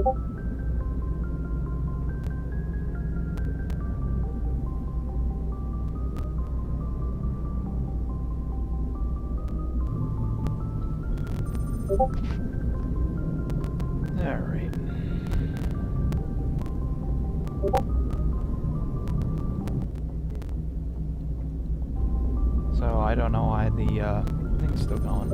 Alright. So I don't know why the thing's still going.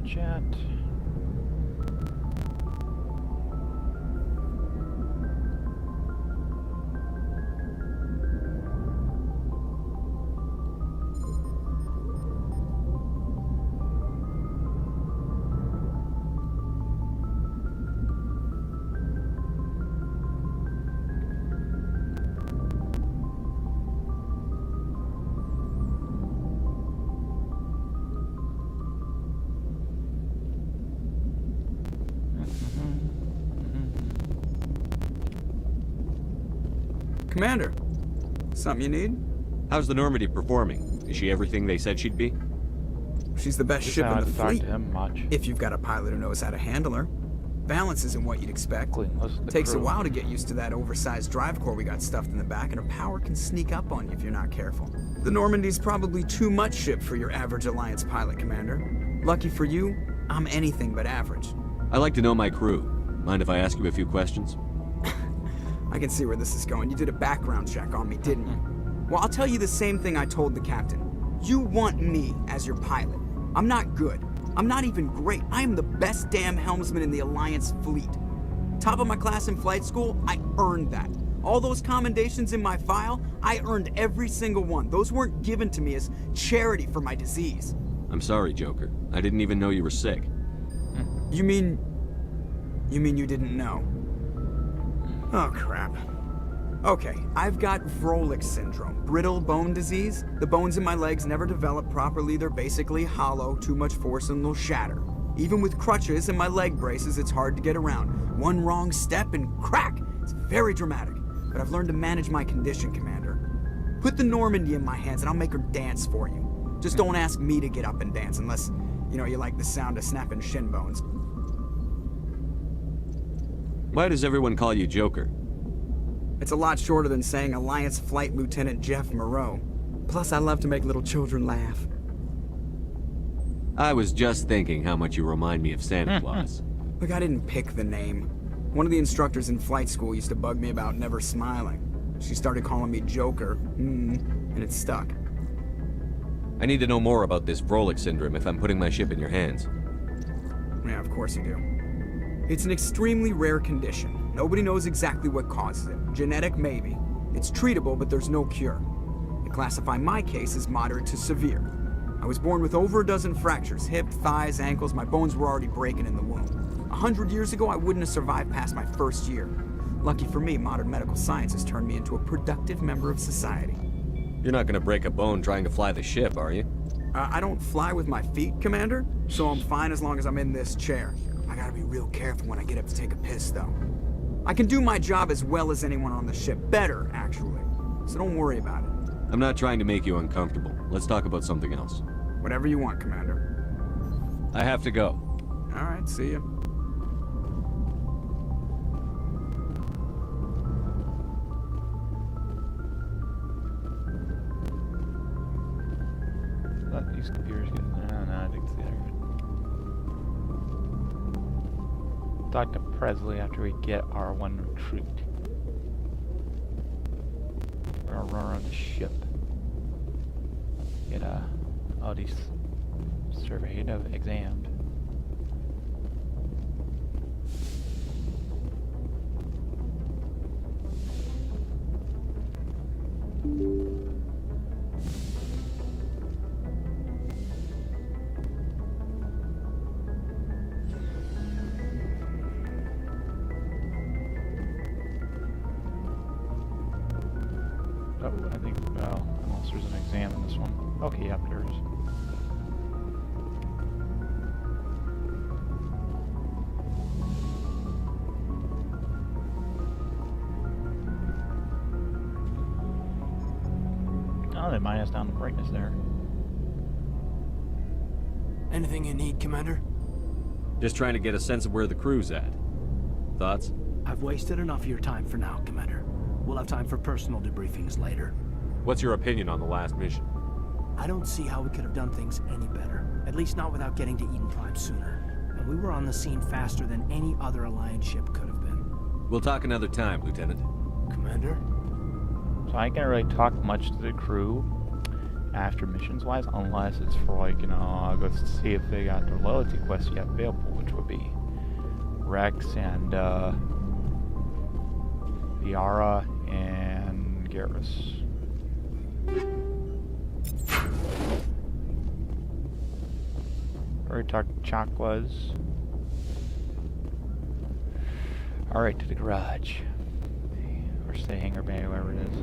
Chat. Commander, something you need? How's the Normandy performing? Is she everything they said she'd be? She's the best ship in the fleet, if you've got a pilot who knows how to handle her. Balance isn't what you'd expect. Takes a while to get used to that oversized drive core we got stuffed in the back, and her power can sneak up on you if you're not careful. The Normandy's probably too much ship for your average Alliance pilot, Commander. Lucky for you, I'm anything but average. I like to know my crew. Mind if I ask you a few questions? I can see where this is going. You did a background check on me, didn't you? Well, I'll tell you the same thing I told the captain. You want me as your pilot. I'm not good. I'm not even great. I am the best damn helmsman in the Alliance fleet. Top of my class in flight school, I earned that. All those commendations in my file, I earned every single one. Those weren't given to me as charity for my disease. I'm sorry, Joker. I didn't even know you were sick. You mean you didn't know? Oh, crap. Okay, I've got Vrolik syndrome, brittle bone disease. The bones in my legs never develop properly. They're basically hollow, too much force and they'll shatter. Even with crutches and my leg braces, it's hard to get around. One wrong step and crack! It's very dramatic. But I've learned to manage my condition, Commander. Put the Normandy in my hands and I'll make her dance for you. Just don't ask me to get up and dance unless, you like the sound of snapping shin bones. Why does everyone call you Joker? It's a lot shorter than saying Alliance Flight Lieutenant Jeff Moreau. Plus, I love to make little children laugh. I was just thinking how much you remind me of Santa Claus. Look, I didn't pick the name. One of the instructors in flight school used to bug me about never smiling. She started calling me Joker, and it stuck. I need to know more about this Vrolik syndrome if I'm putting my ship in your hands. Yeah, of course you do. It's an extremely rare condition. Nobody knows exactly what causes it. Genetic, maybe. It's treatable, but there's no cure. They classify my case as moderate to severe. I was born with over a dozen fractures, hip, thighs, ankles. My bones were already breaking in the womb. 100 years ago, I wouldn't have survived past my first year. Lucky for me, modern medical science has turned me into a productive member of society. You're not gonna break a bone trying to fly the ship, are you? I don't fly with my feet, Commander, so I'm fine as long as I'm in this chair. I gotta be real careful when I get up to take a piss, though. I can do my job as well as anyone on the ship. Better, actually. So don't worry about it. I'm not trying to make you uncomfortable. Let's talk about something else. Whatever you want, Commander. I have to go. All right, see ya. Let these computers get... No, I think it's the other one. Talk to Presley after we get our one recruit. We're gonna run around the ship. Get all these surveyed of examined. Oh, I think, well, unless there's an exam in this one. Okay, yep, there is. Oh, they minus down the brightness there. Anything you need, Commander? Just trying to get a sense of where the crew's at. Thoughts? I've wasted enough of your time for now, Commander. We'll have time for personal debriefings later. What's your opinion on the last mission? I don't see how we could have done things any better. At least not without getting to Eden Prime sooner. And we were on the scene faster than any other Alliance ship could have been. We'll talk another time, Lieutenant. Commander? So I ain't gonna really talk much to the crew after missions wise, unless it's for like, you know, I'll go see if they got their loyalty quest yet available, which would be Rex and Viara and Garrus. Already talked to Chakwas. Alright, to the garage. Or say hangar bay, wherever it is.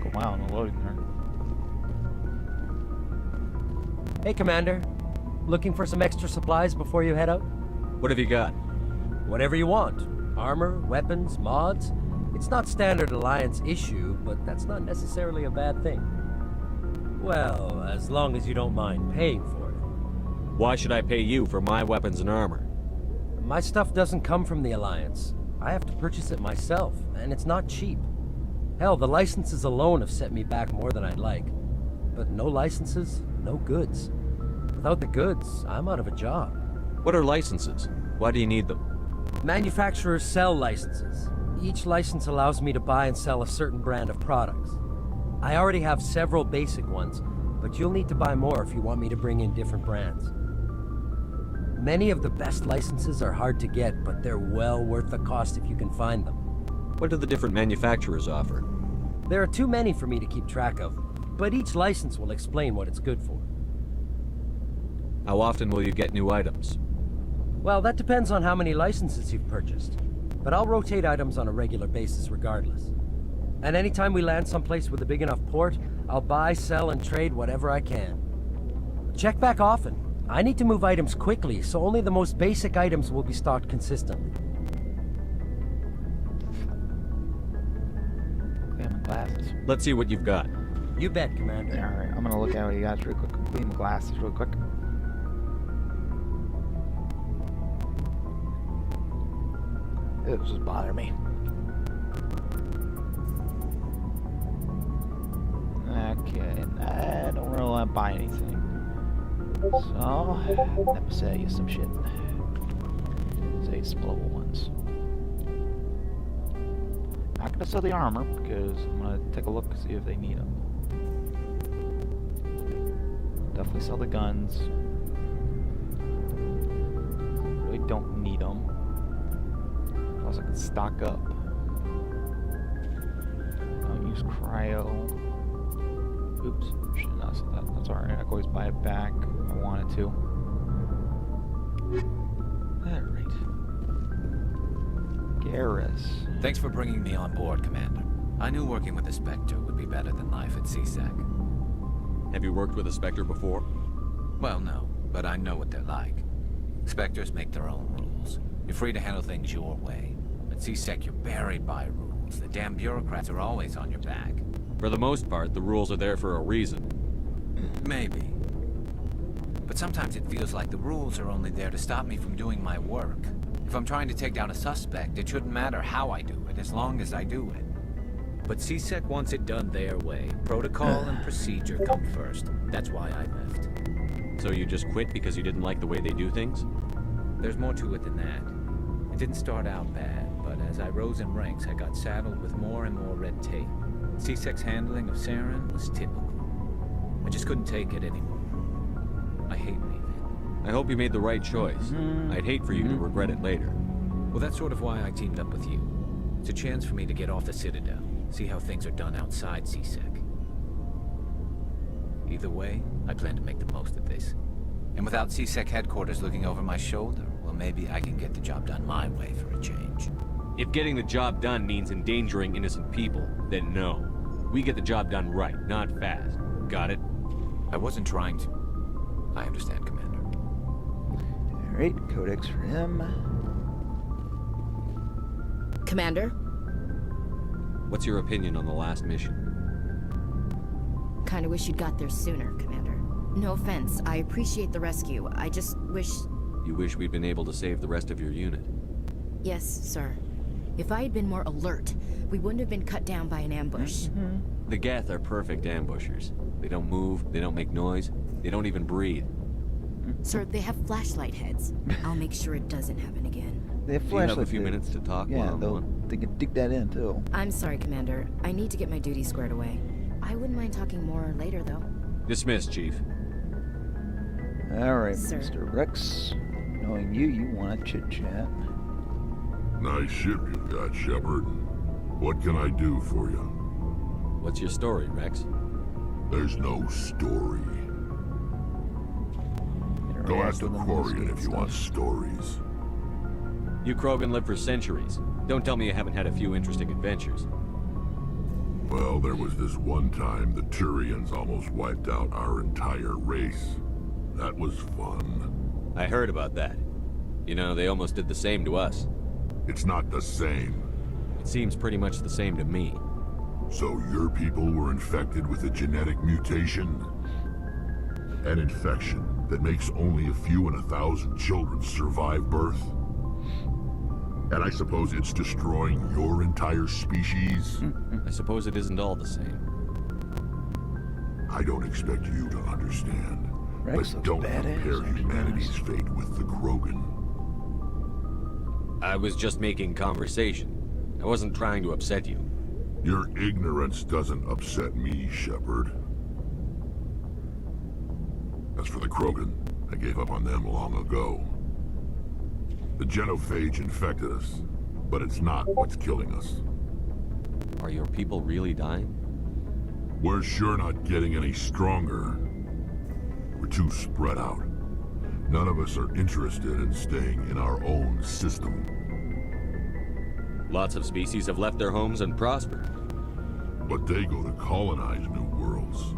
Go wow, no loading there. Hey, Commander. Looking for some extra supplies before you head out? What have you got? Whatever you want. Armor, weapons, mods. It's not standard Alliance issue, but that's not necessarily a bad thing. Well, as long as you don't mind paying for it. Why should I pay you for my weapons and armor? My stuff doesn't come from the Alliance. I have to purchase it myself, and it's not cheap. Hell, the licenses alone have set me back more than I'd like. But no licenses, no goods. Without the goods, I'm out of a job. What are licenses? Why do you need them? Manufacturers sell licenses. Each license allows me to buy and sell a certain brand of products. I already have several basic ones, but you'll need to buy more if you want me to bring in different brands. Many of the best licenses are hard to get, but they're well worth the cost if you can find them. What do the different manufacturers offer? There are too many for me to keep track of, but each license will explain what it's good for. How often will you get new items? Well, that depends on how many licenses you've purchased. But I'll rotate items on a regular basis regardless. And anytime we land someplace with a big enough port, I'll buy, sell, and trade whatever I can. Check back often. I need to move items quickly, so only the most basic items will be stocked consistently. Clean my glasses. Let's see what you've got. You bet, Commander. Alright, I'm gonna look at what you got real quick. Clean my glasses real quick. It was just bothering me. Okay, I don't really want to buy anything. So, let me sell you some shit. Say some level ones. Not gonna sell the armor because I'm gonna take a look and see if they need them. Definitely sell the guns. Really don't need them. Plus I can stock up. Don't use cryo. Oops, should not say that. That's alright, I can always buy it back if I wanted to. Alright. Garrus. Thanks for bringing me on board, Commander. I knew working with the Spectre would be better than life at CSEC. Have you worked with a Spectre before? Well, no, but I know what they're like. Spectres make their own rules. You're free to handle things your way. At CSEC, you're buried by rules. The damn bureaucrats are always on your back. For the most part, the rules are there for a reason. Maybe. But sometimes it feels like the rules are only there to stop me from doing my work. If I'm trying to take down a suspect, it shouldn't matter how I do it, as long as I do it. But CSEC wants it done their way. Protocol and procedure come first. That's why I left. So you just quit because you didn't like the way they do things? There's more to it than that. It didn't start out bad, but as I rose in ranks, I got saddled with more and more red tape. CSEC's handling of Saren was typical. I just couldn't take it anymore. I hate leaving. I hope you made the right choice. I'd hate for you to regret it later. Well, that's sort of why I teamed up with you. It's a chance for me to get off the Citadel, see how things are done outside CSEC. Either way, I plan to make the most of this. And without CSEC headquarters looking over my shoulder, well, maybe I can get the job done my way for a change. If getting the job done means endangering innocent people, then no. We get the job done right, not fast. Got it? I wasn't trying to. I understand, Commander. Alright, codex for him. Commander? What's your opinion on the last mission? Kinda wish you'd got there sooner, Commander. No offense, I appreciate the rescue. I just wish... You wish we'd been able to save the rest of your unit? Yes, sir. If I had been more alert, we wouldn't have been cut down by an ambush. The Geth are perfect ambushers. They don't move, they don't make noise, they don't even breathe. Sir, they have flashlight heads. I'll make sure it doesn't happen again. They have Do you have a flashlights. few minutes to talk Yeah, one-on-one? they can dig that in too. I'm sorry, Commander. I need to get my duties squared away. I wouldn't mind talking more later, though. Dismissed, Chief. Alright, Sir. Mr. Rex. Knowing you, you want to chit-chat. Nice ship you've got, Shepard. What can I do for you? What's your story, Rex? There's no story. Go ask the Quarian if you want stories. You Krogan lived for centuries. Don't tell me you haven't had a few interesting adventures. Well, there was this one time the Turians almost wiped out our entire race. That was fun. I heard about that. You know, they almost did the same to us. It's not the same. It seems pretty much the same to me. So your people were infected with a genetic mutation? An infection that makes only a few in 1,000 children survive birth? And I suppose it's destroying your entire species? I suppose it isn't all the same. I don't expect you to understand. Rex But looks don't badass, compare actually. humanity's fate with the Krogan. I was just making conversation. I wasn't trying to upset you. Your ignorance doesn't upset me, Shepard. As for the Krogan, I gave up on them long ago. The genophage infected us, but it's not what's killing us. Are your people really dying? We're sure not getting any stronger. We're too spread out. None of us are interested in staying in our own system. Lots of species have left their homes and prospered. But they go to colonize new worlds.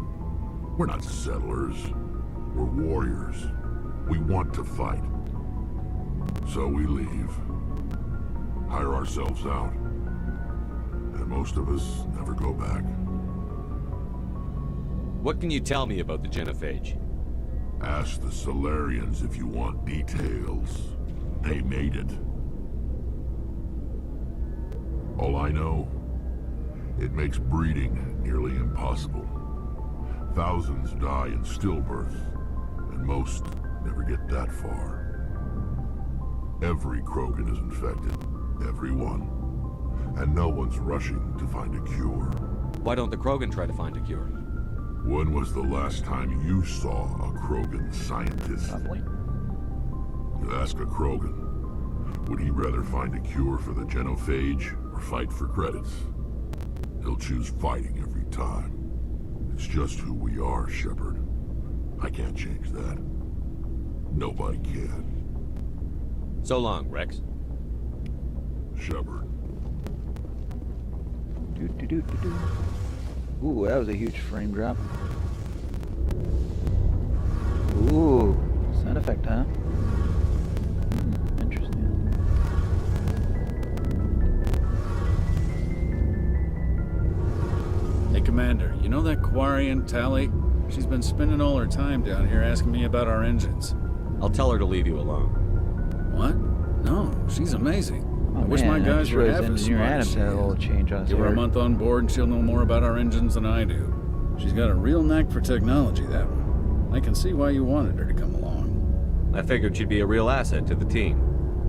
We're not settlers. We're warriors. We want to fight. So we leave. Hire ourselves out. And most of us never go back. What can you tell me about the genophage? Ask the Solarians if you want details. They made it. All I know, it makes breeding nearly impossible. Thousands die in stillbirth, and most never get that far. Every Krogan is infected, every one. And no one's rushing to find a cure. Why don't the Krogan try to find a cure? When was the last time you saw a Krogan scientist? Probably. You ask a Krogan, would he rather find a cure for the genophage or fight for credits? He'll choose fighting every time. It's just who we are, Shepard. I can't change that. Nobody can. So long, Rex. Shepard. Ooh, that was a huge frame drop. Ooh, sound effect, huh? Interesting. Hey, Commander, you know that Quarian, Tally? She's been spending all her time down here asking me about our engines. I'll tell her to leave you alone. What? No, she's amazing. Oh, I wish man, my guys were half as Engineer smart as Adams she had a is. little change on his Give her a hair. month on board and she'll know more about our engines than I do. She's got a real knack for technology, that one. I can see why you wanted her to come along. I figured she'd be a real asset to the team.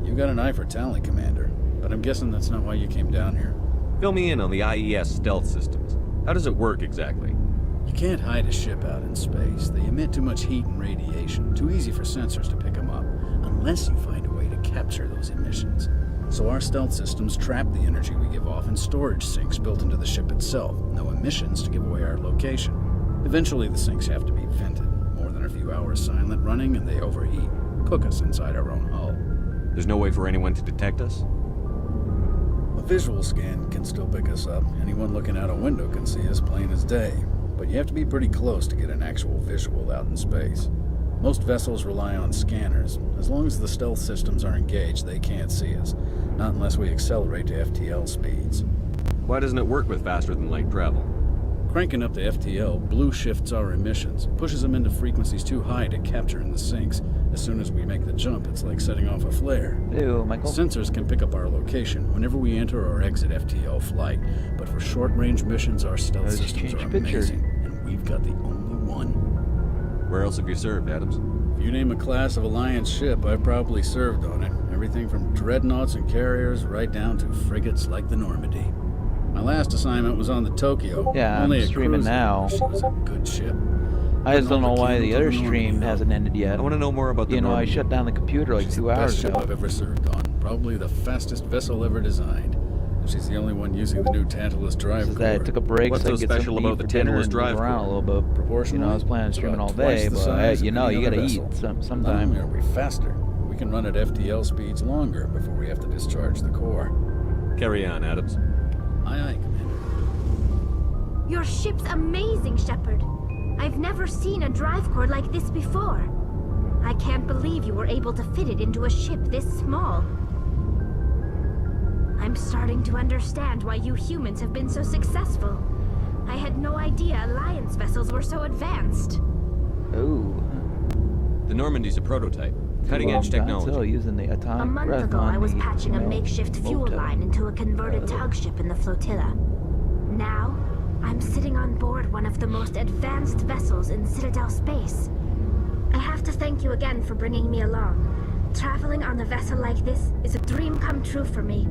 You got an eye for Tally, Commander, but I'm guessing that's not why you came down here. Fill me in on the IES stealth systems. How does it work exactly? You can't hide a ship out in space. They emit too much heat and radiation. Too easy for sensors to pick them up, unless you find a way to capture those emissions. So our stealth systems trap the energy we give off in storage sinks built into the ship itself. No emissions to give away our location. Eventually the sinks have to be vented. More than a few hours silent running and they overheat. Cook us inside our own hull. There's no way for anyone to detect us? A visual scan can still pick us up. Anyone looking out a window can see us plain as day. But you have to be pretty close to get an actual visual out in space. Most vessels rely on scanners. As long as the stealth systems are engaged, they can't see us. Not unless we accelerate to FTL speeds. Why doesn't it work with faster than light travel? Cranking up to FTL blue shifts our emissions, pushes them into frequencies too high to capture in the sinks. As soon as we make the jump, it's like setting off a flare. Ew, Michael. Sensors can pick up our location whenever we enter or exit FTL flight, but for short-range missions, our stealth Let's systems change are picture. amazing, and we've got the only one. Where else have you served, Adams? If you name a class of Alliance ship, I've probably served on it. Everything from dreadnoughts and carriers right down to frigates like the Normandy. My last assignment was on the Tokyo. Yeah, only I'm a streaming cruiser. now. She was a good ship. I just don't know why the other Candles on the stream Normandy, hasn't ended yet. I want to know more about the You know, I Normandy. shut down the computer like She's 2 the hours best ship ago. I've ever served on. Probably the fastest vessel ever designed. And she's the only one using the new Tantalus drive Is that I core. took a break What's so I so could get special something to about eat the for dinner Tantalus and drive move around a core? little bit. Proportionally, You know, I was planning on it's streaming about all twice day, the but size you of know, any you gotta other eat vessel. Not sometime. only are we faster, we can run at FTL speeds longer before we have to discharge the core. Carry on, Adams. Aye, aye, Commander. Your ship's amazing, Shepard. I've never seen a drive core like this before. I can't believe you were able to fit it into a ship this small. I'm starting to understand why you humans have been so successful. I had no idea Alliance vessels were so advanced. Oh. The Normandy's a prototype. Cutting-edge Still technology. using the atomic A month breath ago, on I was the, patching you a know, makeshift fuel motor. line into a converted tug ship in the flotilla. Now, I'm sitting on board one of the most advanced vessels in Citadel space. I have to thank you again for bringing me along. Traveling on a vessel like this is a dream come true for me.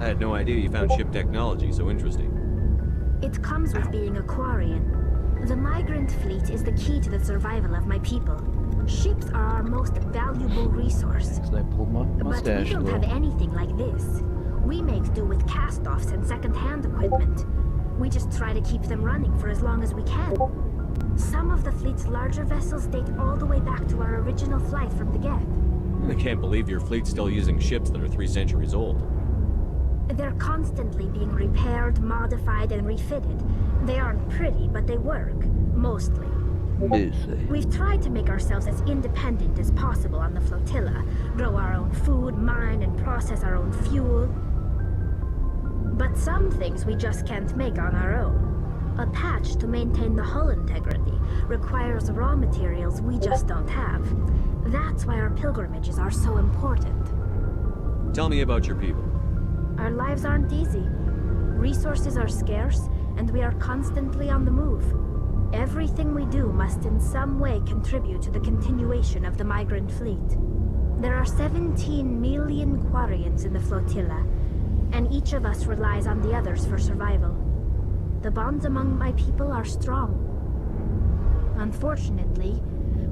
I had no idea you found ship technology so interesting. It comes with being a Quarian. The migrant fleet is the key to the survival of my people. Ships are our most valuable resource. So I pulled my But we mustache a don't have little. anything like this. We make do with cast-offs and second-hand equipment. We just try to keep them running for as long as we can. Some of the fleet's larger vessels date all the way back to our original flight from the Geth. I can't believe your fleet's still using ships that are 3 centuries old. They're constantly being repaired, modified, and refitted. They aren't pretty, but they work. Mostly. Busy. We've tried to make ourselves as independent as possible on the flotilla. Grow our own food, mine, and process our own fuel. But some things we just can't make on our own. A patch to maintain the hull integrity requires raw materials we just don't have. That's why our pilgrimages are so important. Tell me about your people. Our lives aren't easy. Resources are scarce, and we are constantly on the move. Everything we do must in some way contribute to the continuation of the migrant fleet. There are 17 million Quarians in the flotilla, and each of us relies on the others for survival. The bonds among my people are strong. Unfortunately,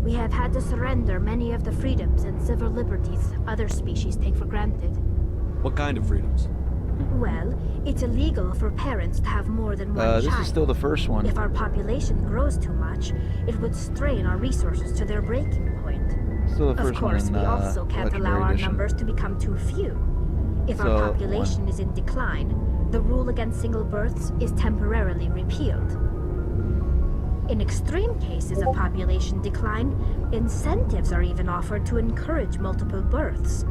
we have had to surrender many of the freedoms and civil liberties other species take for granted. What kind of freedoms? Well, it's illegal for parents to have more than one child. This is still the first one. If our population grows too much, it would strain our resources to their breaking point. Still the Of first course, one we in also can't allow Legendary our Edition. numbers to become too few. If So, our population is in decline, the rule against single births is temporarily repealed. In extreme cases of population decline, incentives are even offered to encourage multiple births.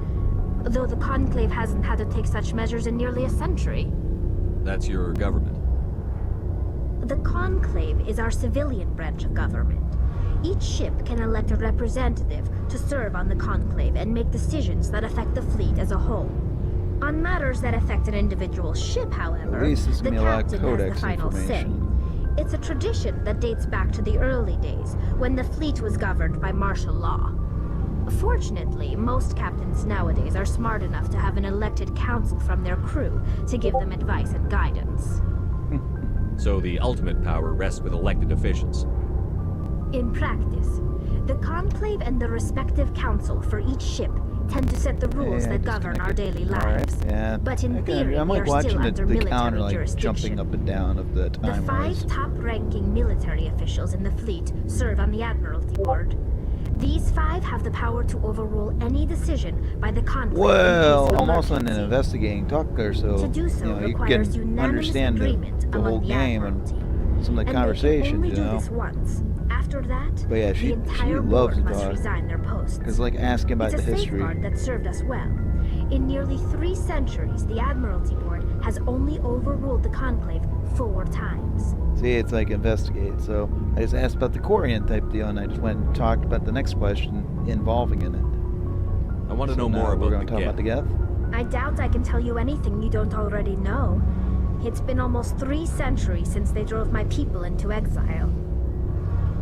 Though the Conclave hasn't had to take such measures in nearly a century. That's your government. The Conclave is our civilian branch of government. Each ship can elect a representative to serve on the Conclave and make decisions that affect the fleet as a whole. On matters that affect an individual ship, however, At least there's the gonna be a lot of captain has the codex final say. information. It's a tradition that dates back to the early days, when the fleet was governed by martial law. Fortunately, most captains nowadays are smart enough to have an elected council from their crew to give them advice and guidance. So the ultimate power rests with elected officials. In practice, the Conclave and the respective council for each ship tend to set the rules Yeah, that govern our daily lives. Alright, yeah. But in theory, I'm we like are still watching under the military counter, like jurisdiction. jumping up and down of the The time 5 rise. top-ranking military officials in the fleet serve on the Admiralty Board. These 5 have the power to overrule any decision by the Conclave. in Well, case of I'm also an emergency. investigating talker, so To do so you know you requires can unanimous understand agreement the among whole the game and Admiralty. some of the And conversations, they can only you do know. this once. After that, But yeah, the she entire loves board to must talk. resign their posts. Because like asking about It's the a history. safeguard that served us well. In nearly 3 centuries, the Admiralty Board has only overruled the Conclave 4 times. See, it's like investigate. So I just asked about the Quarian type deal, and I just went and talked about the next question involving in it. I want to So know now more we're about going to talk about the Geth. I doubt I can tell you anything you don't already know. It's been almost 3 centuries since they drove my people into exile.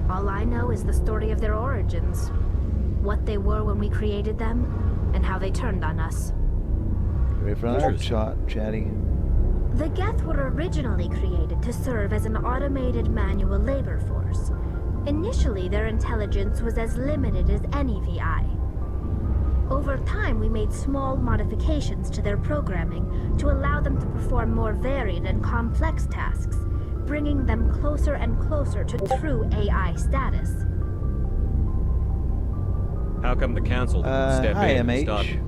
All I know is the story of their origins. What they were when we created them, and how they turned on us. Ready for another Interesting. shot, Chatty? The Geth were originally created to serve as an automated manual labor force. Initially, their intelligence was as limited as any VI. Over time, we made small modifications to their programming to allow them to perform more varied and complex tasks, bringing them closer and closer to true AI status. How come the council didn't step hi, in and stop MH. you?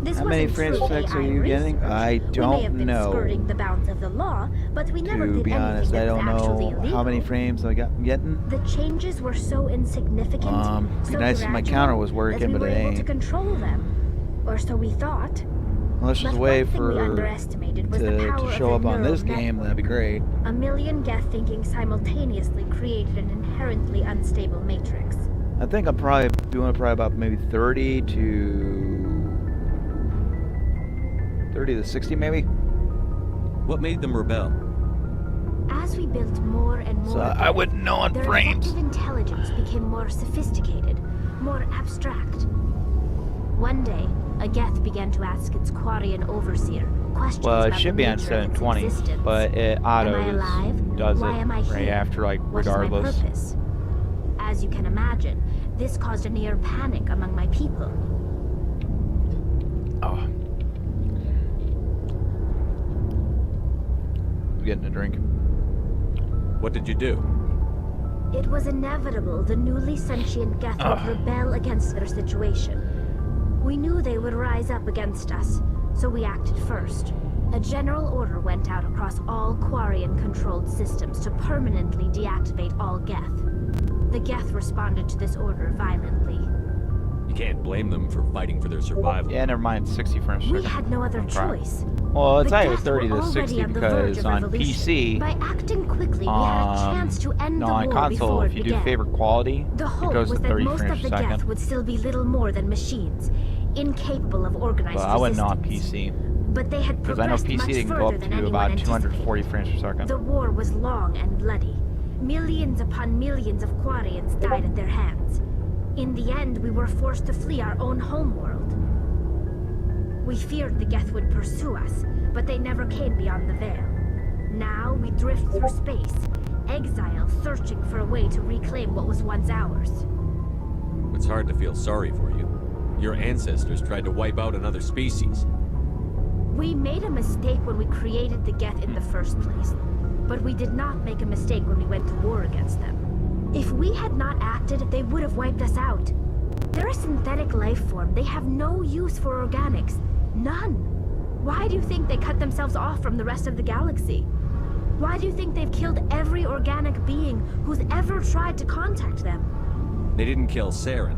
This How many wasn't frames true per second are AI you getting? research. I We may have don't been know. skirting the bounds of the law, but we never To did be anything honest, that I was don't actually know illegal. how many frames I'm getting. The changes were so insignificant, Be so nice if my gradual, counter was that working, we but were it able to ain't. control them. Or so we thought. Unless there's But a way one thing we for underestimated was the power to of show the up on neural this game, network. that'd be great. A million Geth thinking simultaneously created an inherently unstable matrix. I think I'm probably doing about maybe 30 to 60 maybe. What made them rebel? As we built more and more, So I wouldn't know on their frames. effective intelligence became more sophisticated, more abstract. One day, a Geth began to ask its Quarian overseer questions Well, it about should the be on nature of its 720, existence. but it Am I autos alive? does Why it am I right here? after, like, What is my regardless. purpose? As you can imagine, this caused a near panic among my people. Oh. I'm getting a drink. What did you do? It was inevitable the newly sentient Geth would rebel against their situation. We knew they would rise up against us, so we acted first. A general order went out across all Quarian-controlled systems to permanently deactivate all Geth. The Geth responded to this order violently. You can't blame them for fighting for their survival. Yeah, never mind. 60 frames per We second. had no other Crap. choice. Well, it's The either Geth 30 were to already 60 on the verge because of on revolution. PC, By acting quickly, we had a chance to end no, the on war console, before if it you do began. favorite quality, The it hope goes to was that 30 most frames of per the Geth second. would still be little more than machines, incapable of organized But I went on resistance. PC. but they had Because I know progressed much PC can go further up than to anyone about anticipated. 240 frames per second. The war was long and bloody. Millions upon millions of Quarians died at their hands. In the end, we were forced to flee our own homeworld. We feared the Geth would pursue us, but they never came beyond the Veil. Now we drift through space, exile searching for a way to reclaim what was once ours. It's hard to feel sorry for you. Your ancestors tried to wipe out another species. We made a mistake when we created the Geth in the first place, but we did not make a mistake when we went to war against them. If we had not acted, they would have wiped us out. They're a synthetic life form. They have no use for organics. None. Why do you think they cut themselves off from the rest of the galaxy? Why do you think they've killed every organic being who's ever tried to contact them? They didn't kill Saren.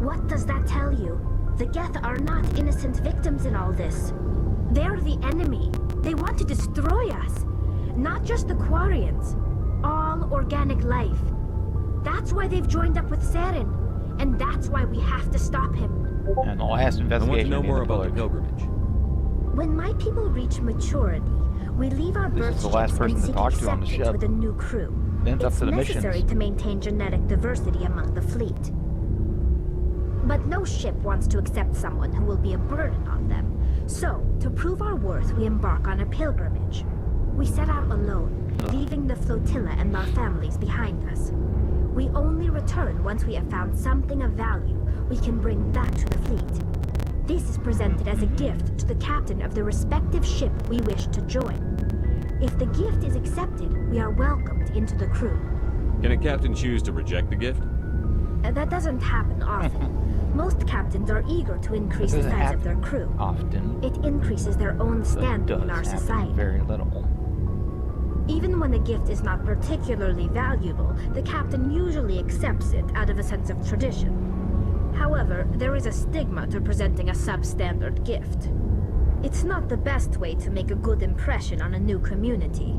What does that tell you? The Geth are not innocent victims in all this. They're the enemy. They want to destroy us. Not just the Quarians. All organic life. That's why they've joined up with Saren. And that's why we have to stop him. And the last I want to investigation know in more the about the village. pilgrimage. When my people reach maturity, we leave our This is birth the last ships person and to seek talk to on the acceptance ship. with a new crew. Then it's up It's to the necessary missions. to maintain genetic diversity among the fleet. But no ship wants to accept someone who will be a burden on them. So, to prove our worth, we embark on a pilgrimage. We set out alone, leaving the flotilla and our families behind us. We only return once we have found something of value we can bring back to the fleet. This is presented as a gift to the captain of the respective ship we wish to join. If the gift is accepted, we are welcomed into the crew. Can a captain choose to reject the gift? That doesn't happen often. Most captains are eager to increase the doesn't size of happen their crew. Often. It increases their own It standing in does our happen society. very little. Even when the gift is not particularly valuable, the captain usually accepts it out of a sense of tradition. However, there is a stigma to presenting a substandard gift. It's not the best way to make a good impression on a new community.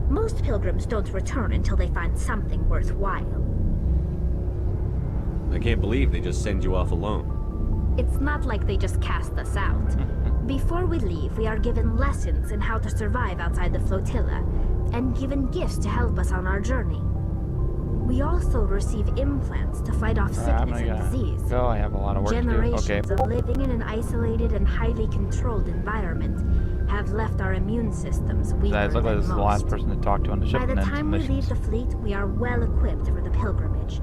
Most pilgrims don't return until they find something worthwhile. I can't believe they just send you off alone. It's not like they just cast us out. Before we leave, we are given lessons in how to survive outside the flotilla, and given gifts to help us on our journey. We also receive implants to fight off I'm sickness gonna and disease. go. I have a lot of work to do. Okay. Generations of living in an isolated and highly controlled environment have left our immune systems weaker Guys, look like than this is the last most. person to talk to on the ship By the and then time some we leave missions. the fleet, we are well equipped for the pilgrimage.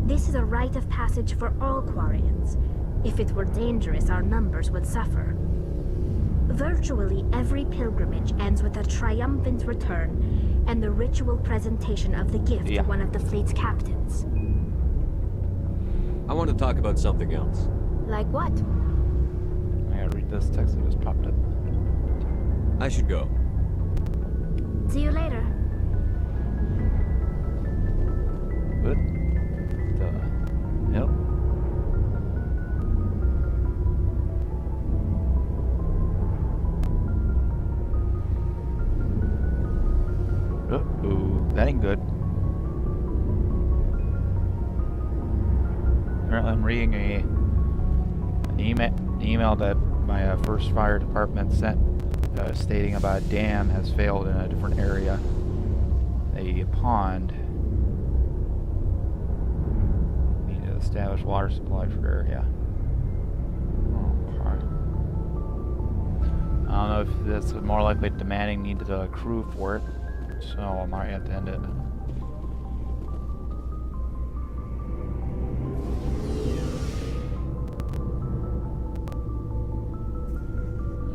This is a rite of passage for all Quarians. If it were dangerous, our numbers would suffer. Virtually every pilgrimage ends with a triumphant return and the ritual presentation of the gift to one of the fleet's captains. I want to talk about something else. Like what? I gotta read this text that just popped up. I should go. See you later. What the hell? Uh-oh, that ain't good. Apparently I'm reading an email that my first fire department sent stating about a dam has failed in a different area. A pond. Need to establish water supply for area. Okay. I don't know if that's more likely demanding needed a crew for it, so I might have to end it.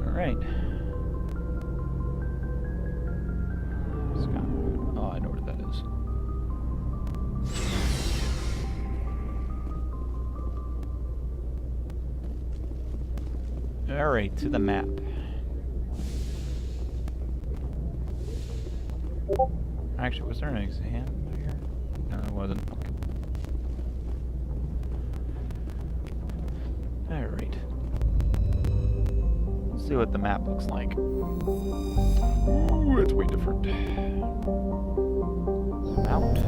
Alright. Oh, I know where that is. Alright, to the map. Actually, was there an exam here? No, it wasn't. Alright. Let's see what the map looks like. Ooh, it's way different. Out.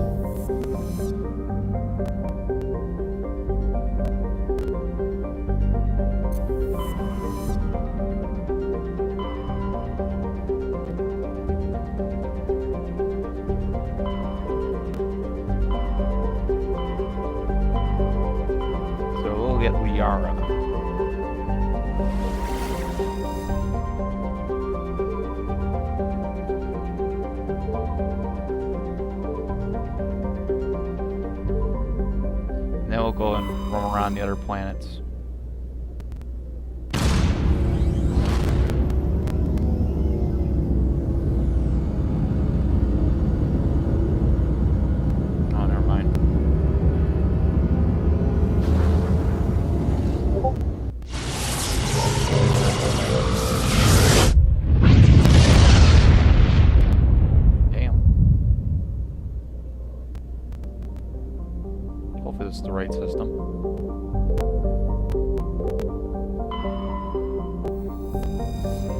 Yara. And then we'll go and roam around the other planets. It's the right system.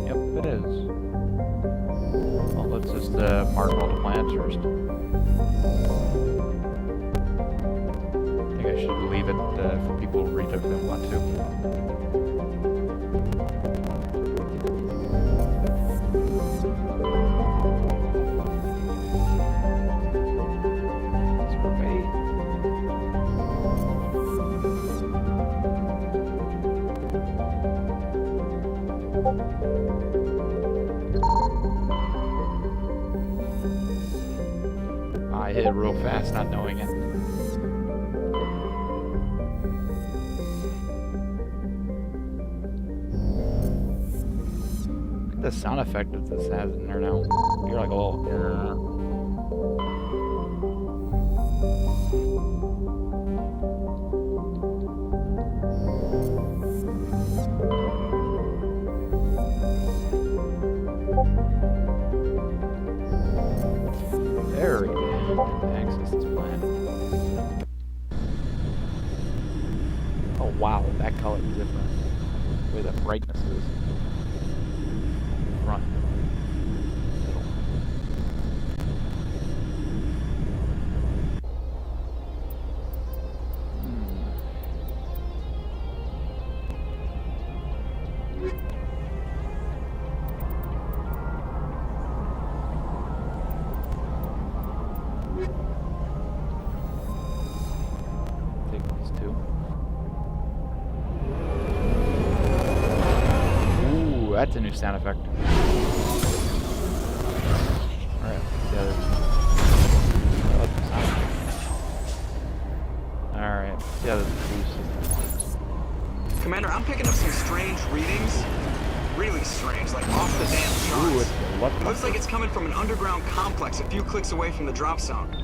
Yep, it is. Well, let's just mark all the planets first. I think I should leave it for people to read if they want to. I hit it real fast, not knowing it. Look at the sound effect that this has in there now. You're like, oh, there we go. Access this planet. Oh wow, that color is different. The way that brightness is. Front. Middle. That's a new sound effect. Alright, the other. Alright, the other boost. Commander, I'm picking up some strange readings. Really strange, like off the damn charts. Ooh, it's a luck It looks like it's coming from an underground complex a few clicks away from the drop zone.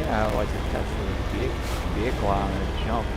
I like to test the vehicle on and jump.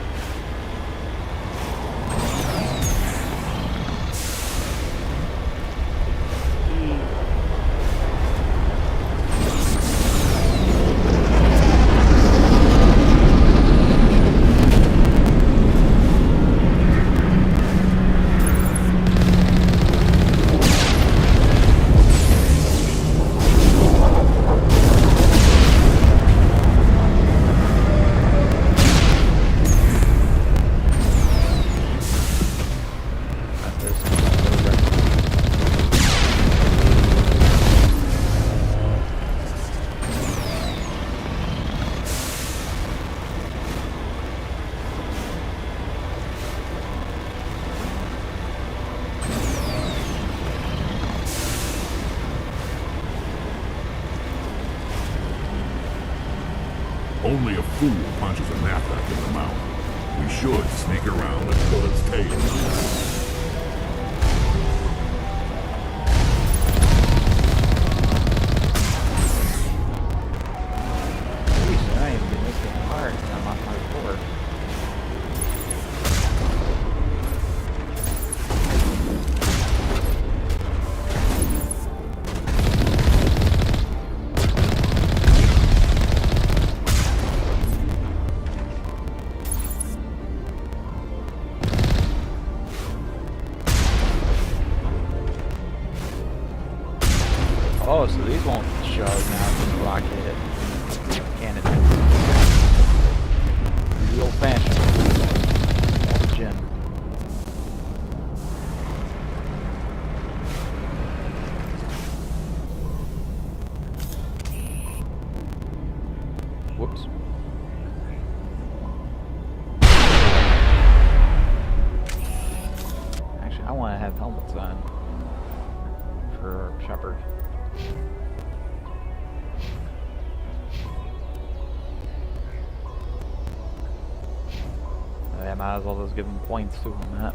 Only a fool punches a knapsack in the mouth. We should sneak around and pull its tail. I ain't Oh, so these won't show now when the rocket hit. Cannon. The old fashioned. Gem. Whoops. Actually, I want to have helmets on for Shepard. I might as well just give them points too on that.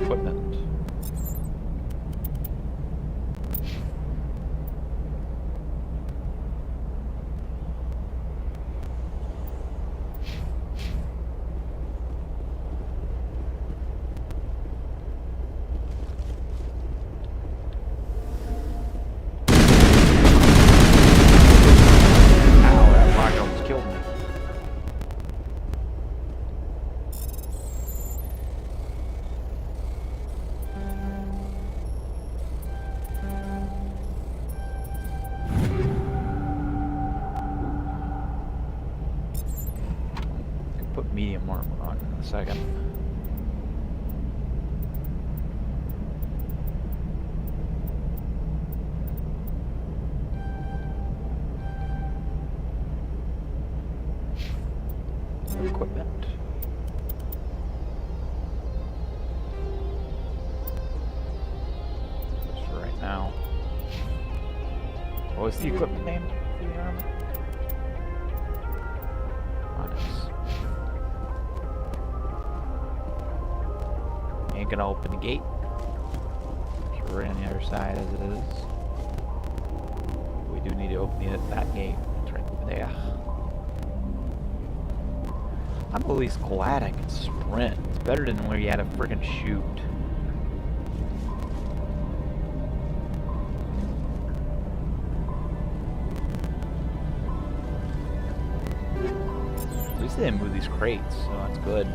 Equipment. Ow, that rocket almost killed me. Put medium armor on in a second. Equipment. Just for right now. What was the equipment name for the armor? Ain't gonna open the gate. So we're on the other side as it is. We do need to open that gate. It's right there. I'm at least glad I can sprint. It's better than where you had to friggin' shoot. At least they didn't move these crates, so that's good.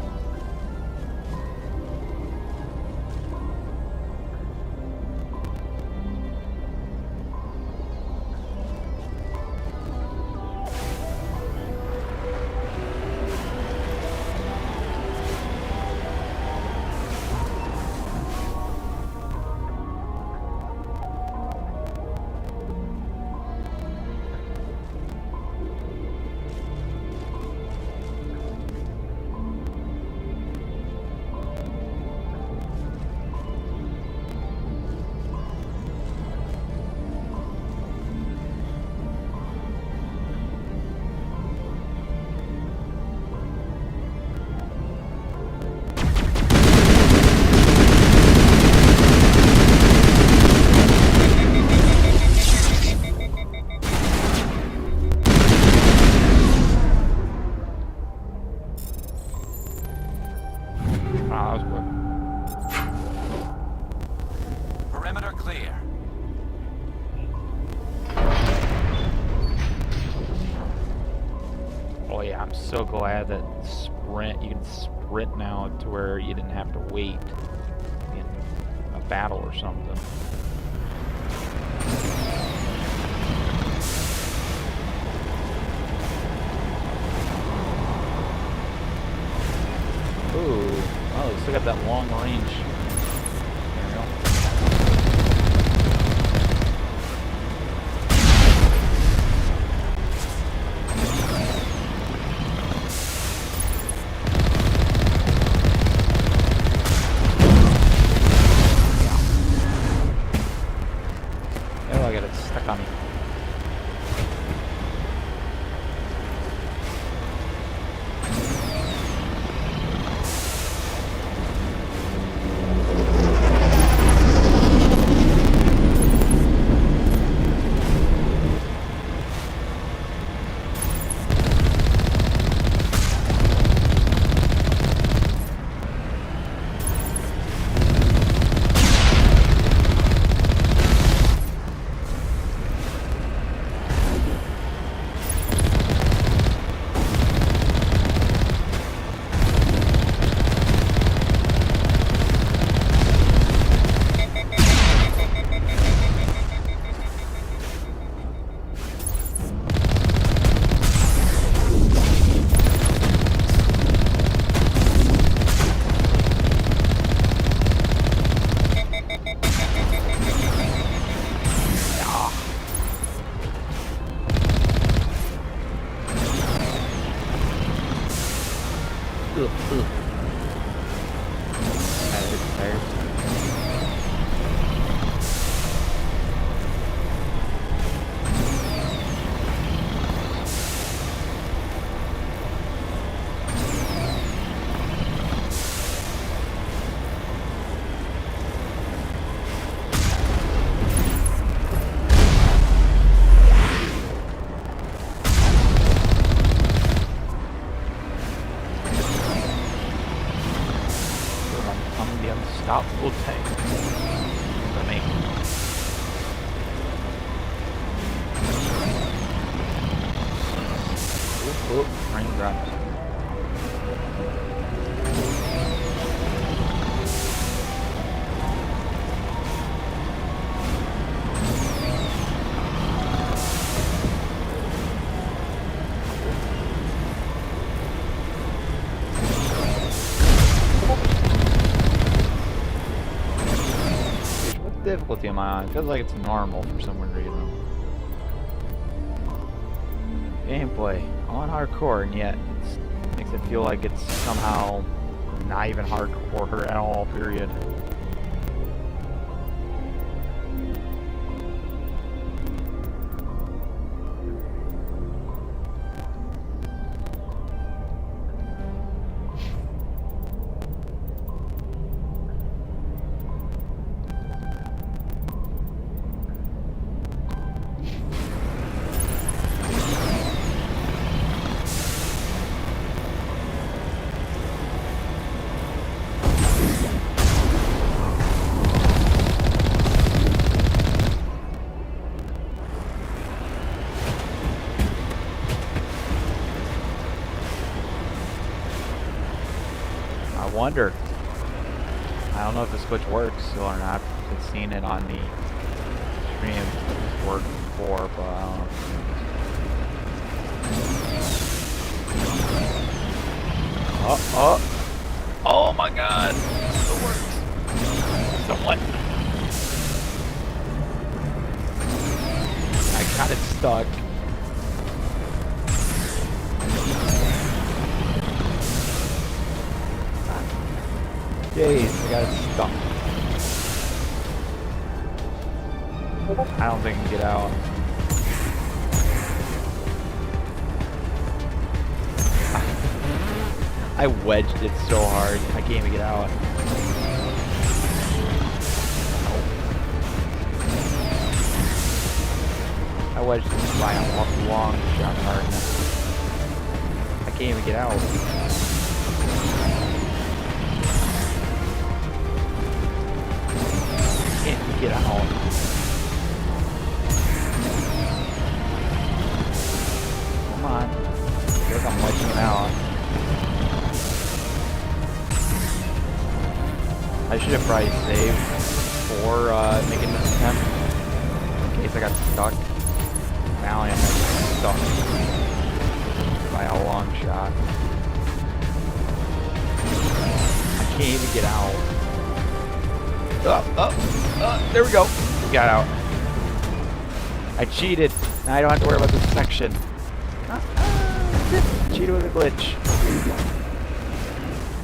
Perimeter clear. Oh yeah, I'm so glad that you can sprint now to where you didn't have to wait in a battle or something. Ooh, oh, they still got that long range. There we go. Oh, I got it stuck on me. Unstoppable tank. For me. Oop, raindrops. Difficulty am I on? It feels like it's normal for some weird reason. Gameplay. I'm on hardcore, and yet it makes it feel like it's somehow not even hardcore at all, period. I wonder. I don't know if the switch works still or not. I've seen it on the stream. It's worked before, but I don't know. Oh my god! It works. Someone. I got it stuck. Jeez, I got it stuck. I don't think I can get out. I wedged it so hard, I can't even get out. I wedged it by a long shot hardness. I can't even get out. Can't get out. Come on. I guess I'm wedging it out. I should have probably saved for making this attempt in case I got stuck. Now I am stuck by a long shot. I can't even get out. There we go. Got out. I cheated. Now I don't have to worry about this section. Cheated with a glitch.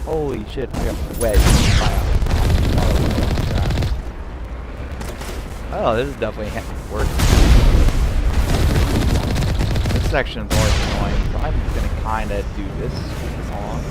Holy shit, I got wedged. Oh, this is definitely worth it. This section is always annoying, so I'm gonna kinda do this along.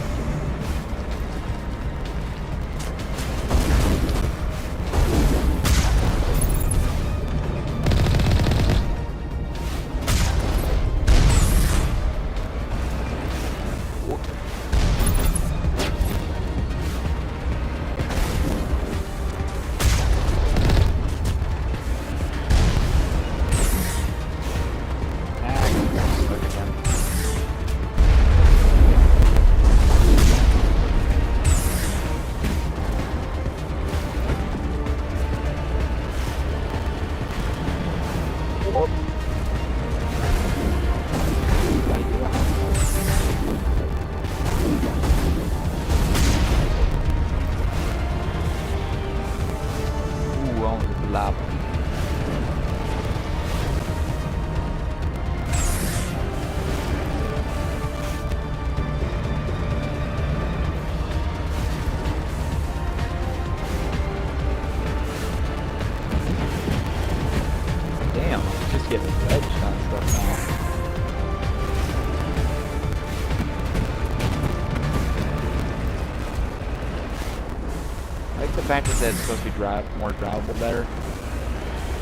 the fact that it's supposed to be more drivable better,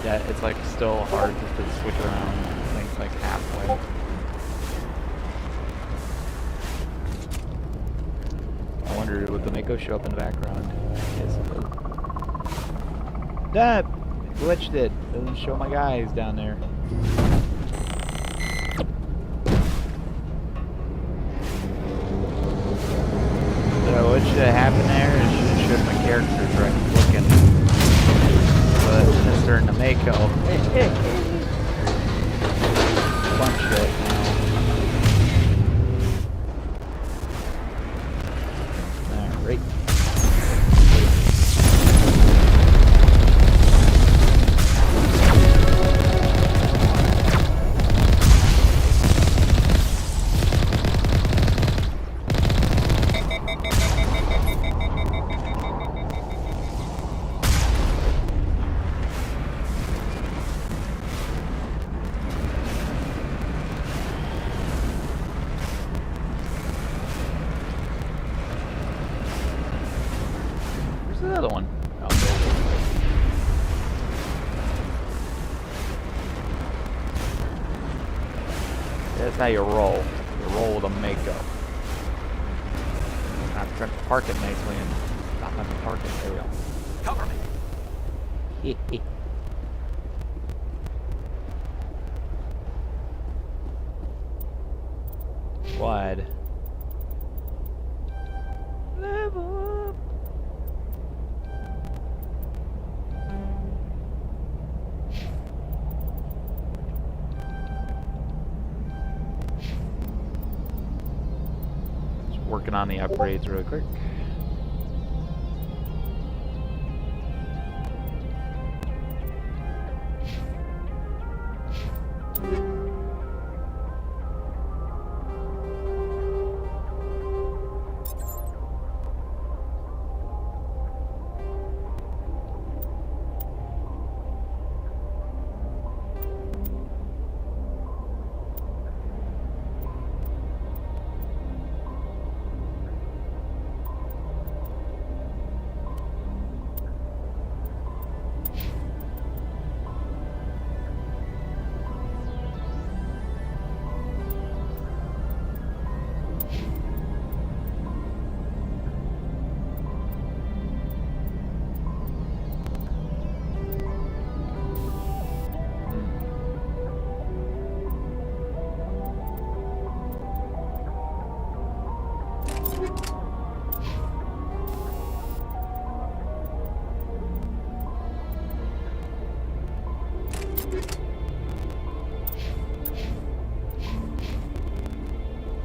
that it's like still hard just to switch around things like halfway. I wonder, would the Mako show up in the background? Yes, it would. That glitched it. Doesn't show my guys down there. So what should have happened there is should have showed my characters right looking. But since they're in the Mako, bunch of it now. Alright. Another one. Oh, that's how you roll. You roll with a Mako. I'm trying to park it nicely and not have to park it. There we go. Cover me. Wide. Level up. Working on the upgrades real quick.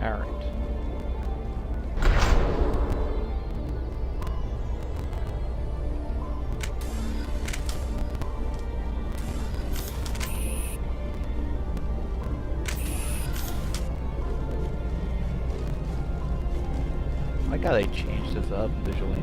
Alright. I like how they changed this up visually.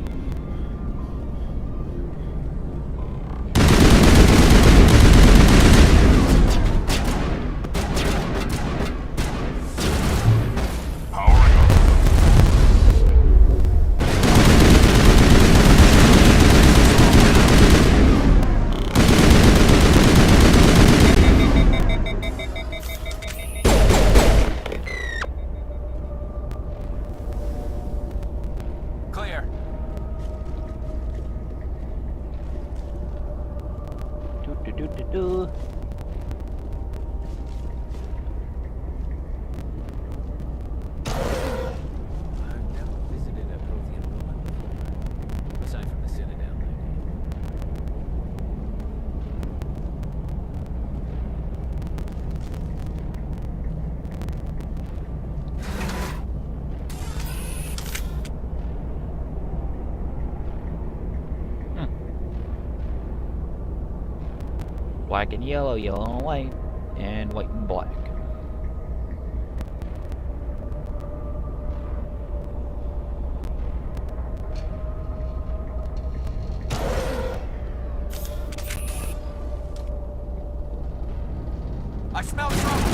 Black and yellow, yellow and white and black. I smell trouble!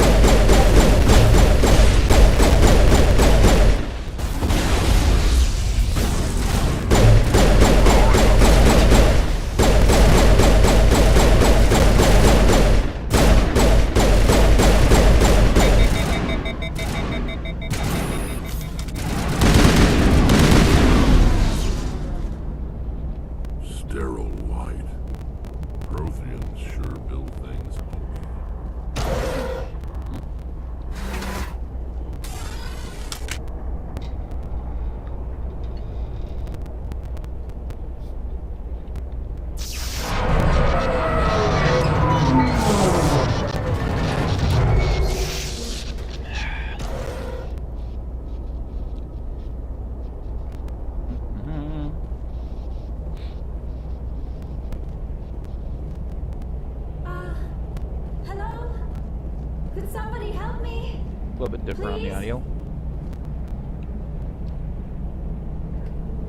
little bit different on the audio.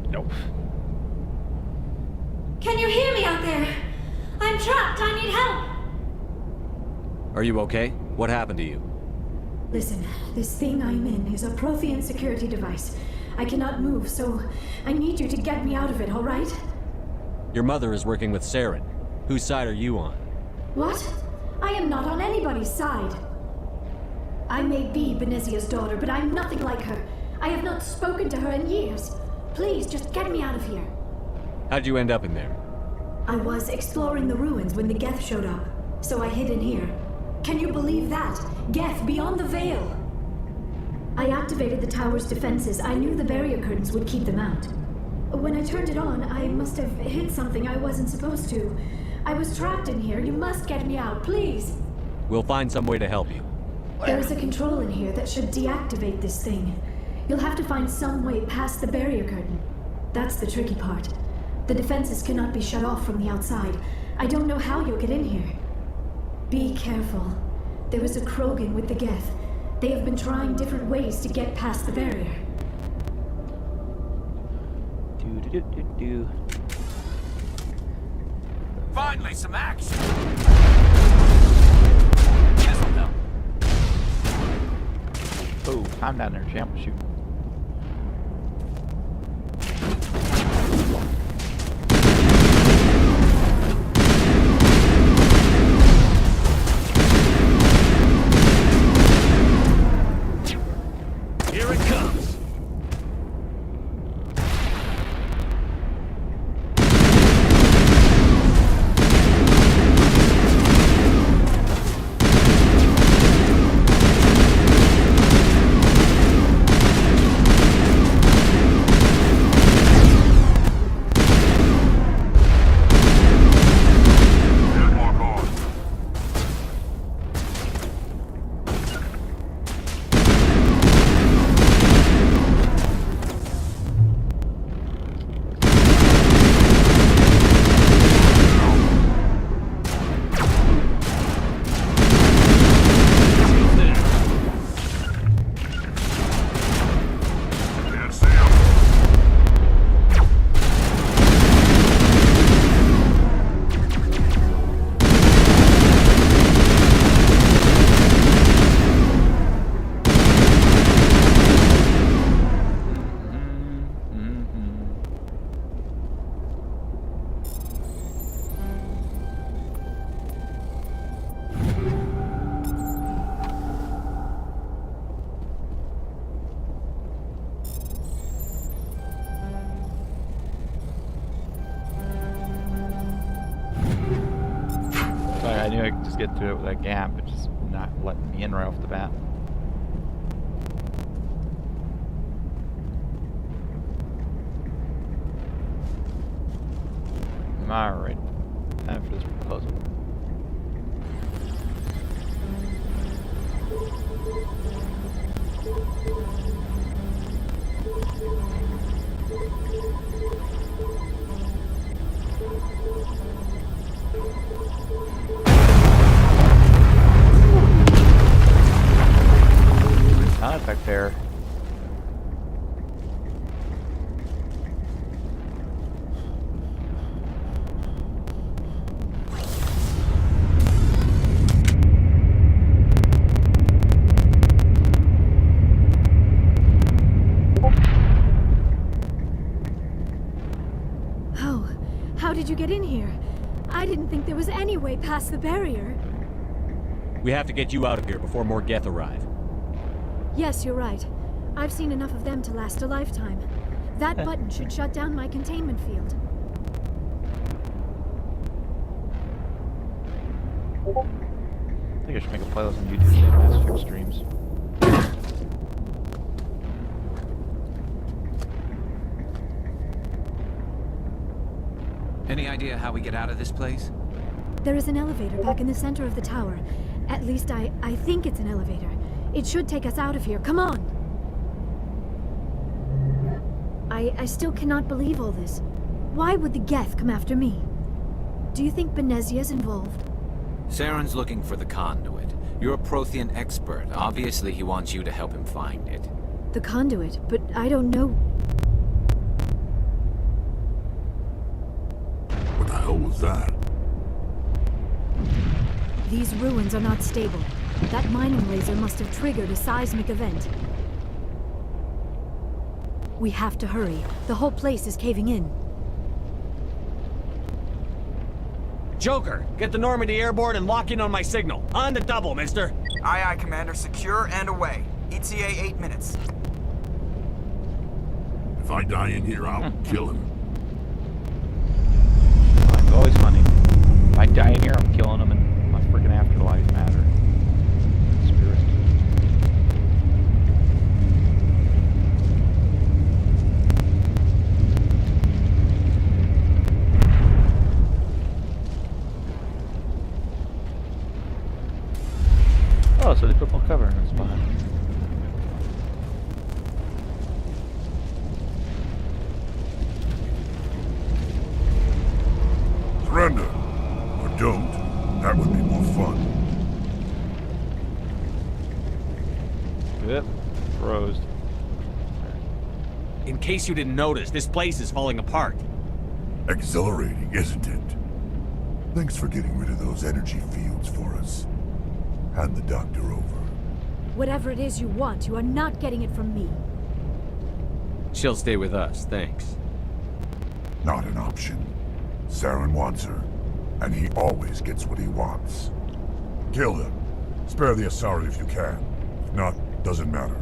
Nope. Can you hear me out there? I'm trapped. I need help. Are you okay? What happened to you? Listen, this thing I'm in is a Prothean security device. I cannot move, so I need you to get me out of it, all right? Your mother is working with Saren. Whose side are you on? What? I am not on anybody's side. I may be Benezia's daughter, but I'm nothing like her. I have not spoken to her in years. Please, just get me out of here. How'd you end up in there? I was exploring the ruins when the Geth showed up, so I hid in here. Can you believe that? Geth beyond the veil! I activated the tower's defenses. I knew the barrier curtains would keep them out. When I turned it on, I must have hit something I wasn't supposed to. I was trapped in here. You must get me out, please! We'll find some way to help you. There is a control in here that should deactivate this thing. You'll have to find some way past the barrier curtain. That's the tricky part. The defenses cannot be shut off from the outside. I don't know how you'll get in here. Be careful. There is a Krogan with the Geth. They have been trying different ways to get past the barrier. Do. Finally, some action! Oh, I'm down there, champ. Shoot. Here it comes! I knew I could just get through it with that gap, but just not letting me in right off the bat. Alright, time for this puzzle. Sound effect there. How did you get in here? I didn't think there was any way past the barrier. We have to get you out of here before more Geth arrive. Yes, you're right. I've seen enough of them to last a lifetime. That button should shut down my containment field. I think I should make a playlist on YouTube and Mass Effect streams. Any idea how we get out of this place? There is an elevator back in the center of the tower. At least I think it's an elevator. It should take us out of here. Come on! I still cannot believe all this. Why would the Geth come after me? Do you think Benezia's involved? Saren's looking for the conduit. You're a Prothean expert. Obviously, he wants you to help him find it. The conduit, but I don't know. What the hell was that? These ruins are not stable. That mining laser must have triggered a seismic event. We have to hurry. The whole place is caving in. Joker, get the Normandy airborne and lock in on my signal. On the double, mister. Aye, aye, Commander. Secure and away. ETA 8 minutes. If I die in here, I'll kill him. It's always funny. If I die in here, I'm killing him and my freaking afterlife matter. Spirit. Oh, so they put more cover in this spot. Surrender. Or don't. That would be more fun. Yep. Froze. In case you didn't notice, this place is falling apart. Exhilarating, isn't it? Thanks for getting rid of those energy fields for us. Hand the doctor over. Whatever it is you want, you are not getting it from me. She'll stay with us, thanks. Not an option. Saren wants her, and he always gets what he wants. Kill him. Spare the Asari if you can. If not, doesn't matter.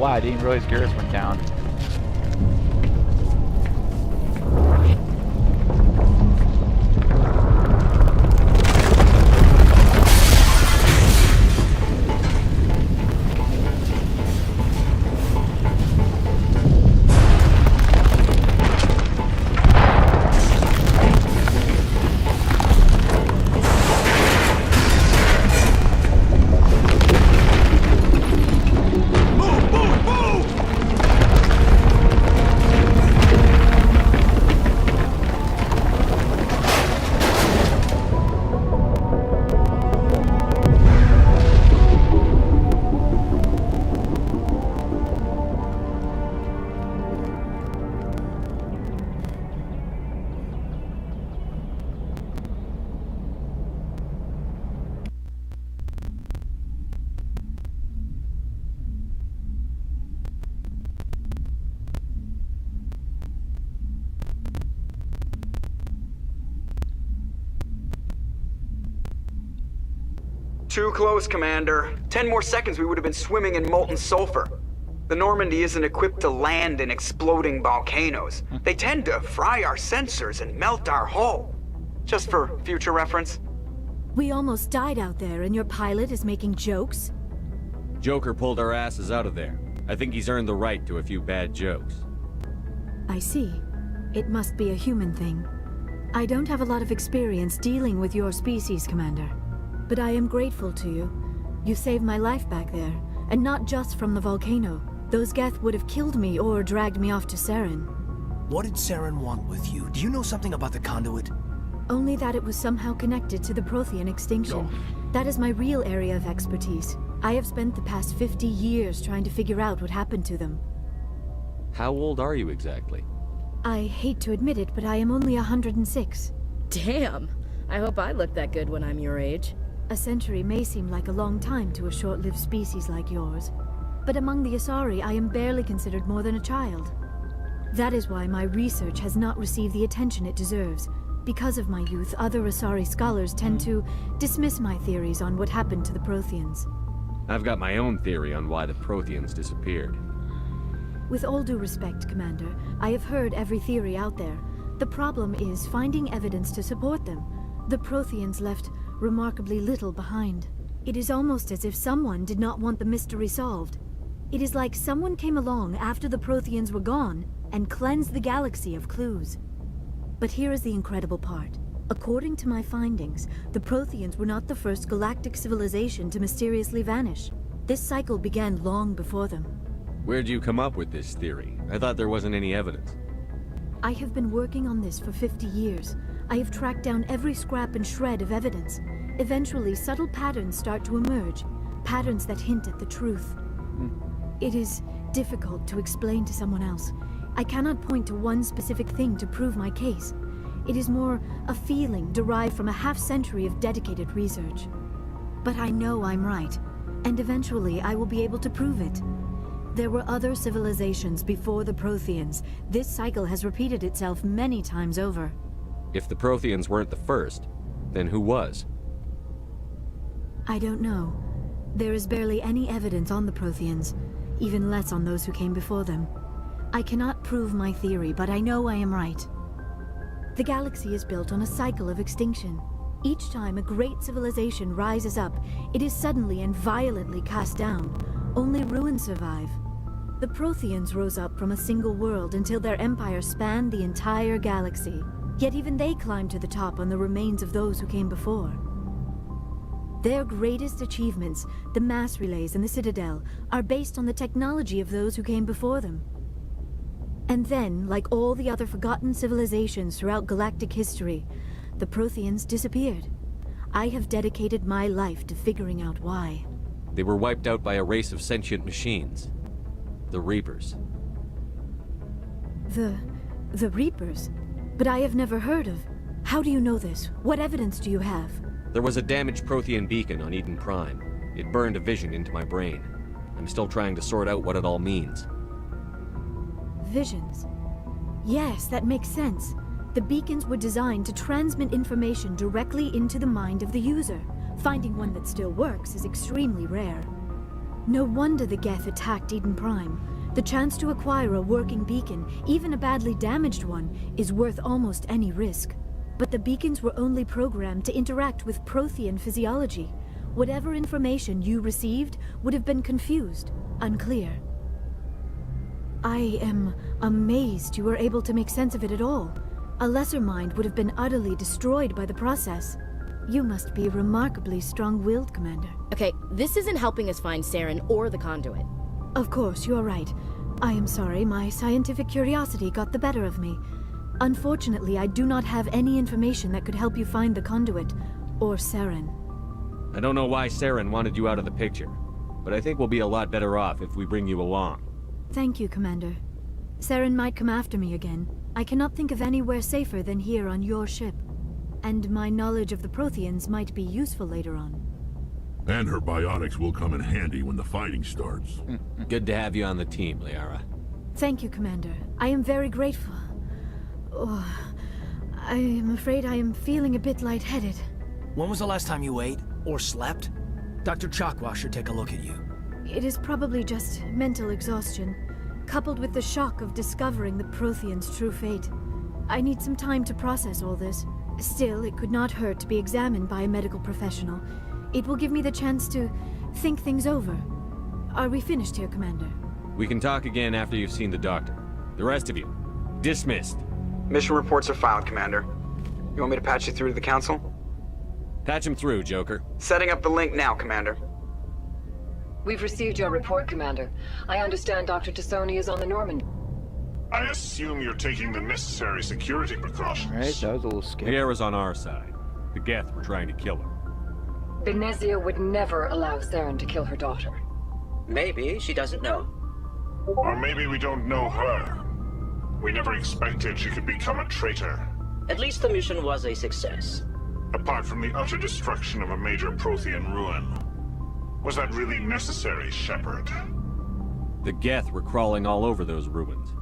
I didn't realize Garrus went down. Too close, Commander. 10 more seconds we would have been swimming in molten sulfur. The Normandy isn't equipped to land in exploding volcanoes. They tend to fry our sensors and melt our hull. Just for future reference. We almost died out there, and your pilot is making jokes? Joker pulled our asses out of there. I think he's earned the right to a few bad jokes. I see. It must be a human thing. I don't have a lot of experience dealing with your species, Commander. But I am grateful to you. You saved my life back there, and not just from the volcano. Those Geth would have killed me or dragged me off to Saren. What did Saren want with you? Do you know something about the conduit? Only that it was somehow connected to the Prothean extinction. That is my real area of expertise. I have spent the past 50 years trying to figure out what happened to them. How old are you exactly? I hate to admit it, but I am only 106. Damn! I hope I look that good when I'm your age. A century may seem like a long time to a short-lived species like yours, but among the Asari, I am barely considered more than a child. That is why my research has not received the attention it deserves. Because of my youth, other Asari scholars tend to dismiss my theories on what happened to the Protheans. I've got my own theory on why the Protheans disappeared. With all due respect, Commander, I have heard every theory out there. The problem is finding evidence to support them. The Protheans left remarkably little behind. It is almost as if someone did not want the mystery solved. It is like someone came along after the Protheans were gone and cleansed the galaxy of clues. But here is the incredible part. According to my findings, the Protheans were not the first galactic civilization to mysteriously vanish. This cycle began long before them. Where'd you come up with this theory? I thought there wasn't any evidence. I have been working on this for 50 years. I have tracked down every scrap and shred of evidence. Eventually, subtle patterns start to emerge. Patterns that hint at the truth. It is difficult to explain to someone else. I cannot point to one specific thing to prove my case. It is more a feeling derived from a half-century of dedicated research. But I know I'm right, and eventually I will be able to prove it. There were other civilizations before the Protheans. This cycle has repeated itself many times over. If the Protheans weren't the first, then who was? I don't know. There is barely any evidence on the Protheans, even less on those who came before them. I cannot prove my theory, but I know I am right. The galaxy is built on a cycle of extinction. Each time a great civilization rises up, it is suddenly and violently cast down. Only ruins survive. The Protheans rose up from a single world until their empire spanned the entire galaxy. Yet even they climbed to the top on the remains of those who came before. Their greatest achievements, the mass relays and the Citadel, are based on the technology of those who came before them. And then, like all the other forgotten civilizations throughout galactic history, the Protheans disappeared. I have dedicated my life to figuring out why. They were wiped out by a race of sentient machines. The Reapers. The Reapers? But I have never heard of. How do you know this? What evidence do you have? There was a damaged Prothean beacon on Eden Prime. It burned a vision into my brain. I'm still trying to sort out what it all means. Visions. Yes, that makes sense. The beacons were designed to transmit information directly into the mind of the user. Finding one that still works is extremely rare. No wonder the Geth attacked Eden Prime. The chance to acquire a working beacon, even a badly damaged one, is worth almost any risk. But the beacons were only programmed to interact with Prothean physiology. Whatever information you received would have been confused, unclear. I am amazed you were able to make sense of it at all. A lesser mind would have been utterly destroyed by the process. You must be remarkably strong-willed, Commander. Okay, this isn't helping us find Saren or the conduit. Of course, you are right. I am sorry, my scientific curiosity got the better of me. Unfortunately, I do not have any information that could help you find the conduit, or Saren. I don't know why Saren wanted you out of the picture, but I think we'll be a lot better off if we bring you along. Thank you, Commander. Saren might come after me again. I cannot think of anywhere safer than here on your ship. And my knowledge of the Protheans might be useful later on. And her biotics will come in handy when the fighting starts. Good to have you on the team, Liara. Thank you, Commander. I am very grateful. Oh, I am afraid I am feeling a bit lightheaded. When was the last time you ate? Or slept? Dr. Chakwa should take a look at you. It is probably just mental exhaustion, coupled with the shock of discovering the Protheans' true fate. I need some time to process all this. Still, it could not hurt to be examined by a medical professional. It will give me the chance to think things over. Are we finished here, Commander? We can talk again after you've seen the doctor. The rest of you, dismissed. Mission reports are filed, Commander. You want me to patch you through to the Council? Patch him through, Joker. Setting up the link now, Commander. We've received your report, Commander. I understand Dr. Tassoni is on the Normandy. I assume you're taking the necessary security precautions. Right, that was a little scary. Liara's on our side. The Geth were trying to kill her. Benezia would never allow Saren to kill her daughter. Maybe she doesn't know. Or maybe we don't know her. We never expected she could become a traitor. At least the mission was a success. Apart from the utter destruction of a major Prothean ruin. Was that really necessary, Shepard? The Geth were crawling all over those ruins.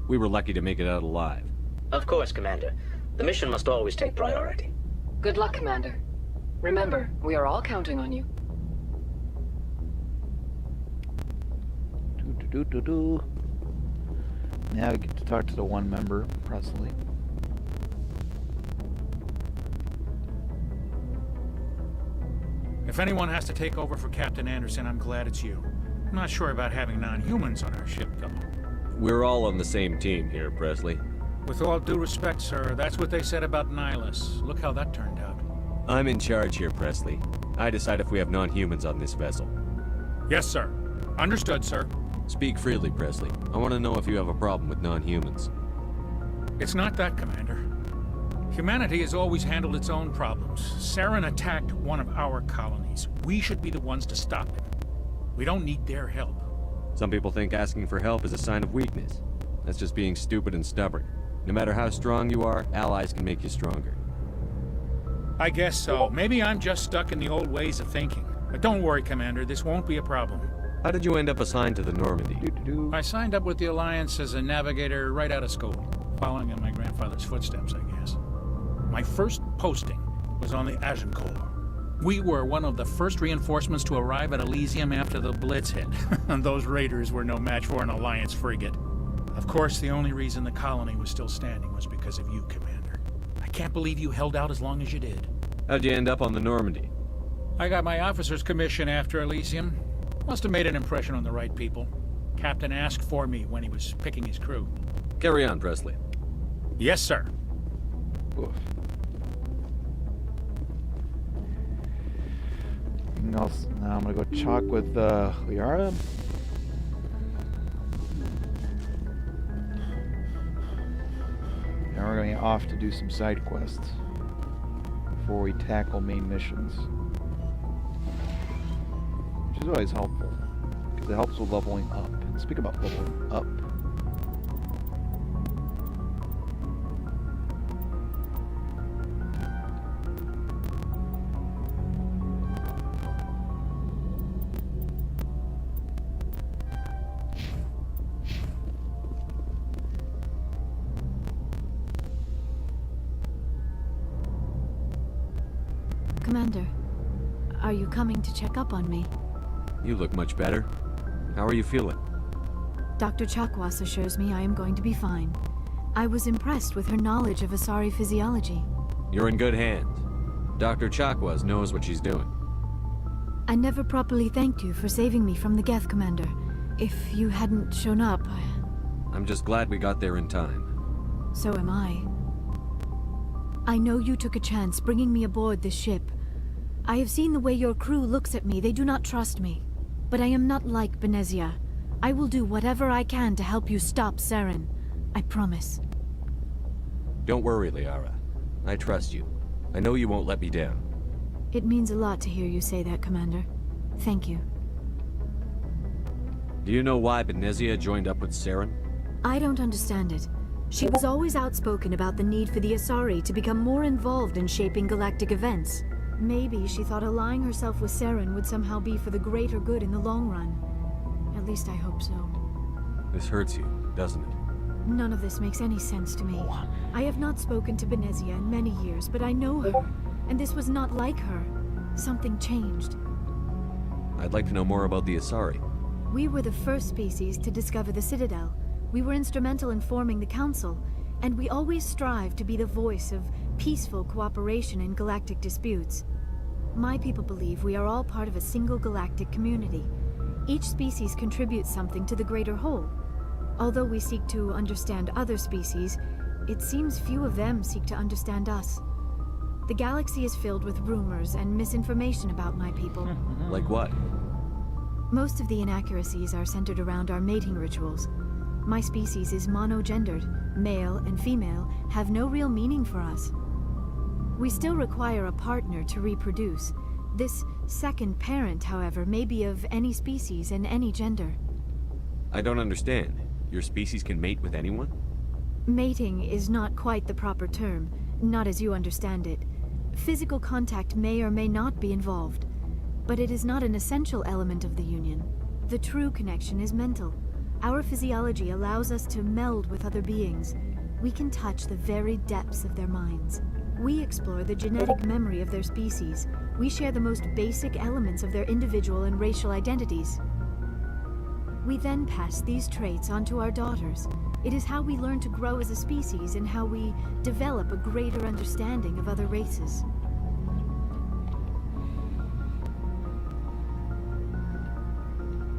We were lucky to make it out alive. Of course, Commander. The mission must always take priority. Good luck, Commander. Remember, we are all counting on you. Now we get to talk to the one member, Presley. If anyone has to take over for Captain Anderson, I'm glad it's you. I'm not sure about having non-humans on our ship, though. We're all on the same team here, Presley. With all due respect, sir, that's what they said about Nihilus. Look how that turned out. I'm in charge here, Presley. I decide if we have non-humans on this vessel. Yes, sir. Understood, sir. Speak freely, Presley. I want to know if you have a problem with non-humans. It's not that, Commander. Humanity has always handled its own problems. Saren attacked one of our colonies. We should be the ones to stop him. We don't need their help. Some people think asking for help is a sign of weakness. That's just being stupid and stubborn. No matter how strong you are, allies can make you stronger. I guess so. Maybe I'm just stuck in the old ways of thinking. But don't worry, Commander. This won't be a problem. How did you end up assigned to the Normandy? I signed up with the Alliance as a navigator right out of school, following in my grandfather's footsteps, I guess. My first posting was on the Agincourt. We were one of the first reinforcements to arrive at Elysium after the Blitz hit, and those raiders were no match for an Alliance frigate. Of course, the only reason the colony was still standing was because of you, Commander. I can't believe you held out as long as you did. How'd you end up on the Normandy? I got my officer's commission after Elysium. Must have made an impression on the right people. Captain asked for me when he was picking his crew. Carry on, Presley. Yes, sir. Oof. Anything else? Now I'm gonna go chalk with Liara. And we're gonna be off to do some side quests before we tackle main missions. Which is always helpful, because it helps with leveling up. And speak about leveling up. Commander, are you coming to check up on me? You look much better. How are you feeling? Dr. Chakwas assures me I am going to be fine. I was impressed with her knowledge of Asari physiology. You're in good hands. Dr. Chakwas knows what she's doing. I never properly thanked you for saving me from the Geth, Commander. If you hadn't shown up, I'm just glad we got there in time. So am I. I know you took a chance bringing me aboard this ship. I have seen the way your crew looks at me. They do not trust me. But I am not like Benezia. I will do whatever I can to help you stop Saren. I promise. Don't worry, Liara. I trust you. I know you won't let me down. It means a lot to hear you say that, Commander. Thank you. Do you know why Benezia joined up with Saren? I don't understand it. She was always outspoken about the need for the Asari to become more involved in shaping galactic events. Maybe she thought allying herself with Saren would somehow be for the greater good in the long run. At least I hope so. This hurts you, doesn't it? None of this makes any sense to me. I have not spoken to Benezia in many years, but I know her. And this was not like her. Something changed. I'd like to know more about the Asari. We were the first species to discover the Citadel. We were instrumental in forming the Council, and we always strive to be the voice of peaceful cooperation in galactic disputes. My people believe we are all part of a single galactic community. Each species contributes something to the greater whole. Although we seek to understand other species, it seems few of them seek to understand us. The galaxy is filled with rumors and misinformation about my people. Like what? Most of the inaccuracies are centered around our mating rituals. My species is monogendered. Male and female have no real meaning for us. We still require a partner to reproduce. This second parent, however, may be of any species and any gender. I don't understand. Your species can mate with anyone? Mating is not quite the proper term, not as you understand it. Physical contact may or may not be involved, but it is not an essential element of the union. The true connection is mental. Our physiology allows us to meld with other beings. We can touch the very depths of their minds. We explore the genetic memory of their species. We share the most basic elements of their individual and racial identities. We then pass these traits on to our daughters. It is how we learn to grow as a species and how we develop a greater understanding of other races.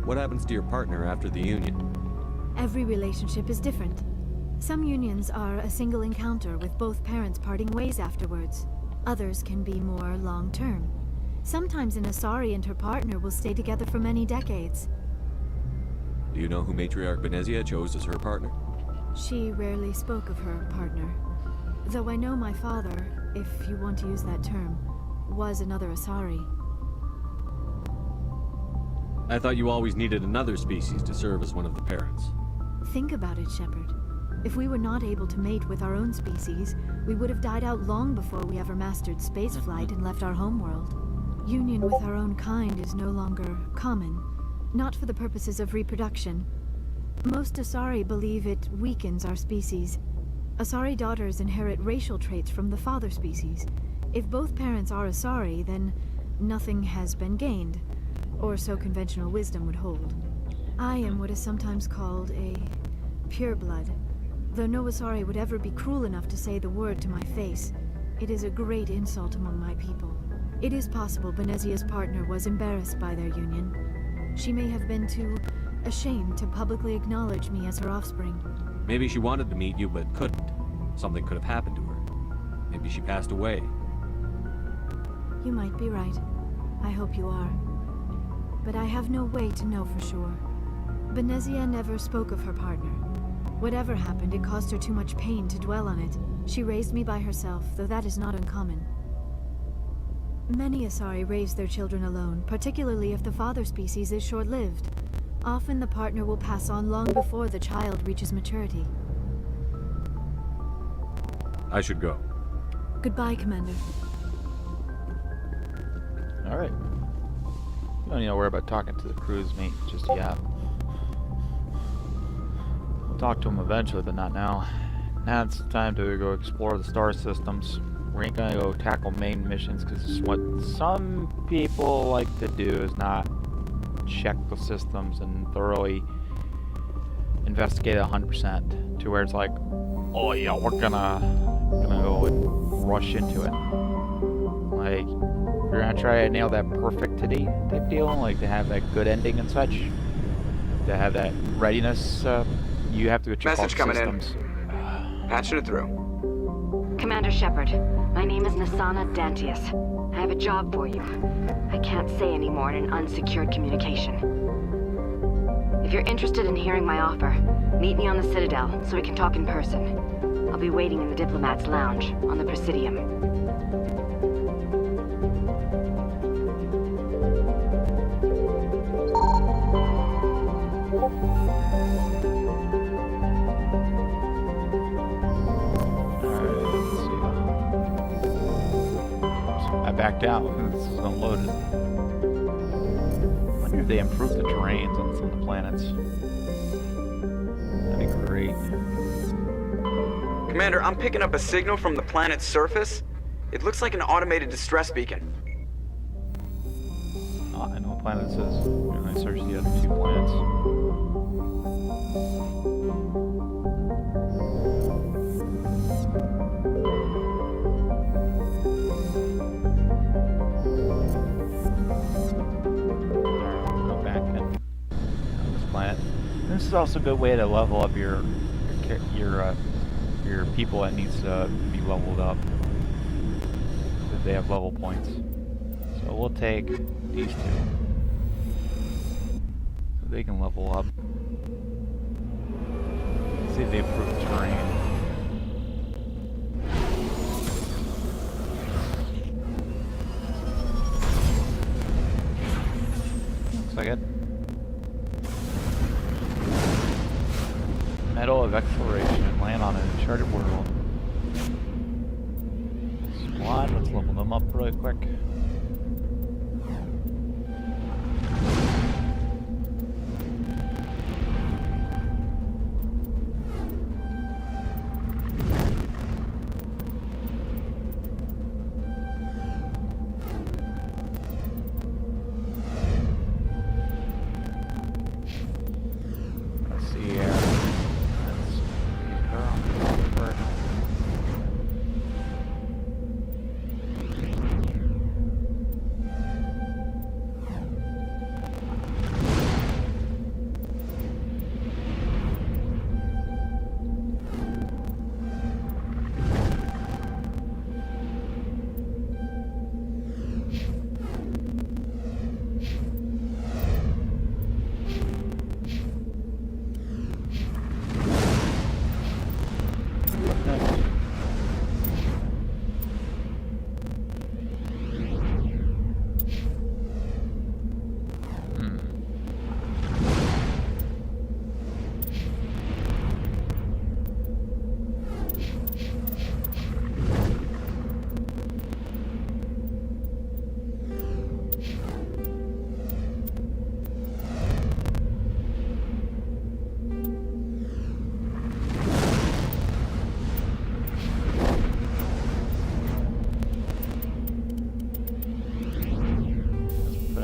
What happens to your partner after the union? Every relationship is different. Some unions are a single encounter with both parents parting ways afterwards. Others can be more long-term. Sometimes an Asari and her partner will stay together for many decades. Do you know who Matriarch Benezia chose as her partner? She rarely spoke of her partner. Though I know my father, if you want to use that term, was another Asari. I thought you always needed another species to serve as one of the parents. Think about it, Shepard. If we were not able to mate with our own species, we would have died out long before we ever mastered spaceflight and left our homeworld. Union with our own kind is no longer common, not for the purposes of reproduction. Most Asari believe it weakens our species. Asari daughters inherit racial traits from the father species. If both parents are Asari, then nothing has been gained, or so conventional wisdom would hold. I am what is sometimes called a pureblood. Though no Asari would ever be cruel enough to say the word to my face, it is a great insult among my people. It is possible Benezia's partner was embarrassed by their union. She may have been too ashamed to publicly acknowledge me as her offspring. Maybe she wanted to meet you, but couldn't. Something could have happened to her. Maybe she passed away. You might be right. I hope you are. But I have no way to know for sure. Benezia never spoke of her partner. Whatever happened, it caused her too much pain to dwell on it. She raised me by herself, though that is not uncommon. Many Asari raise their children alone, particularly if the father species is short-lived. Often the partner will pass on long before the child reaches maturity. I should go. Goodbye, Commander. Alright. You don't need to worry about talking to the crew's mate just yet. We'll talk to him eventually, but not now. Now it's time to go explore the star systems. We ain't gonna go tackle main missions because what some people like to do is not check the systems and thoroughly investigate 100% to where it's like, oh yeah, we're gonna go and rush into it. Like, you're gonna try to nail that perfectity type deal, like to have that good ending and such, to have that readiness. You have to go check all the systems. Patching it through. Commander Shepard, my name is Nasana Dantius. I have a job for you. I can't say any more in an unsecured communication. If you're interested in hearing my offer, meet me on the Citadel so we can talk in person. I'll be waiting in the Diplomat's Lounge on the Presidium. Backed out. This is unloaded. I wonder if they improved the terrains on some of the planets. That'd be great. Commander, I'm picking up a signal from the planet's surface. It looks like an automated distress beacon. Oh, I know what planet this is. We're going to search the other two planets. This is also a good way to level up your people that needs to be leveled up, if they have level points. So we'll take these two, so they can level up. See if they improve the terrain. Looks like it. Medal of Exploration and land on an uncharted world. Squad, let's level them up really quick.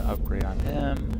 Upgrade on him.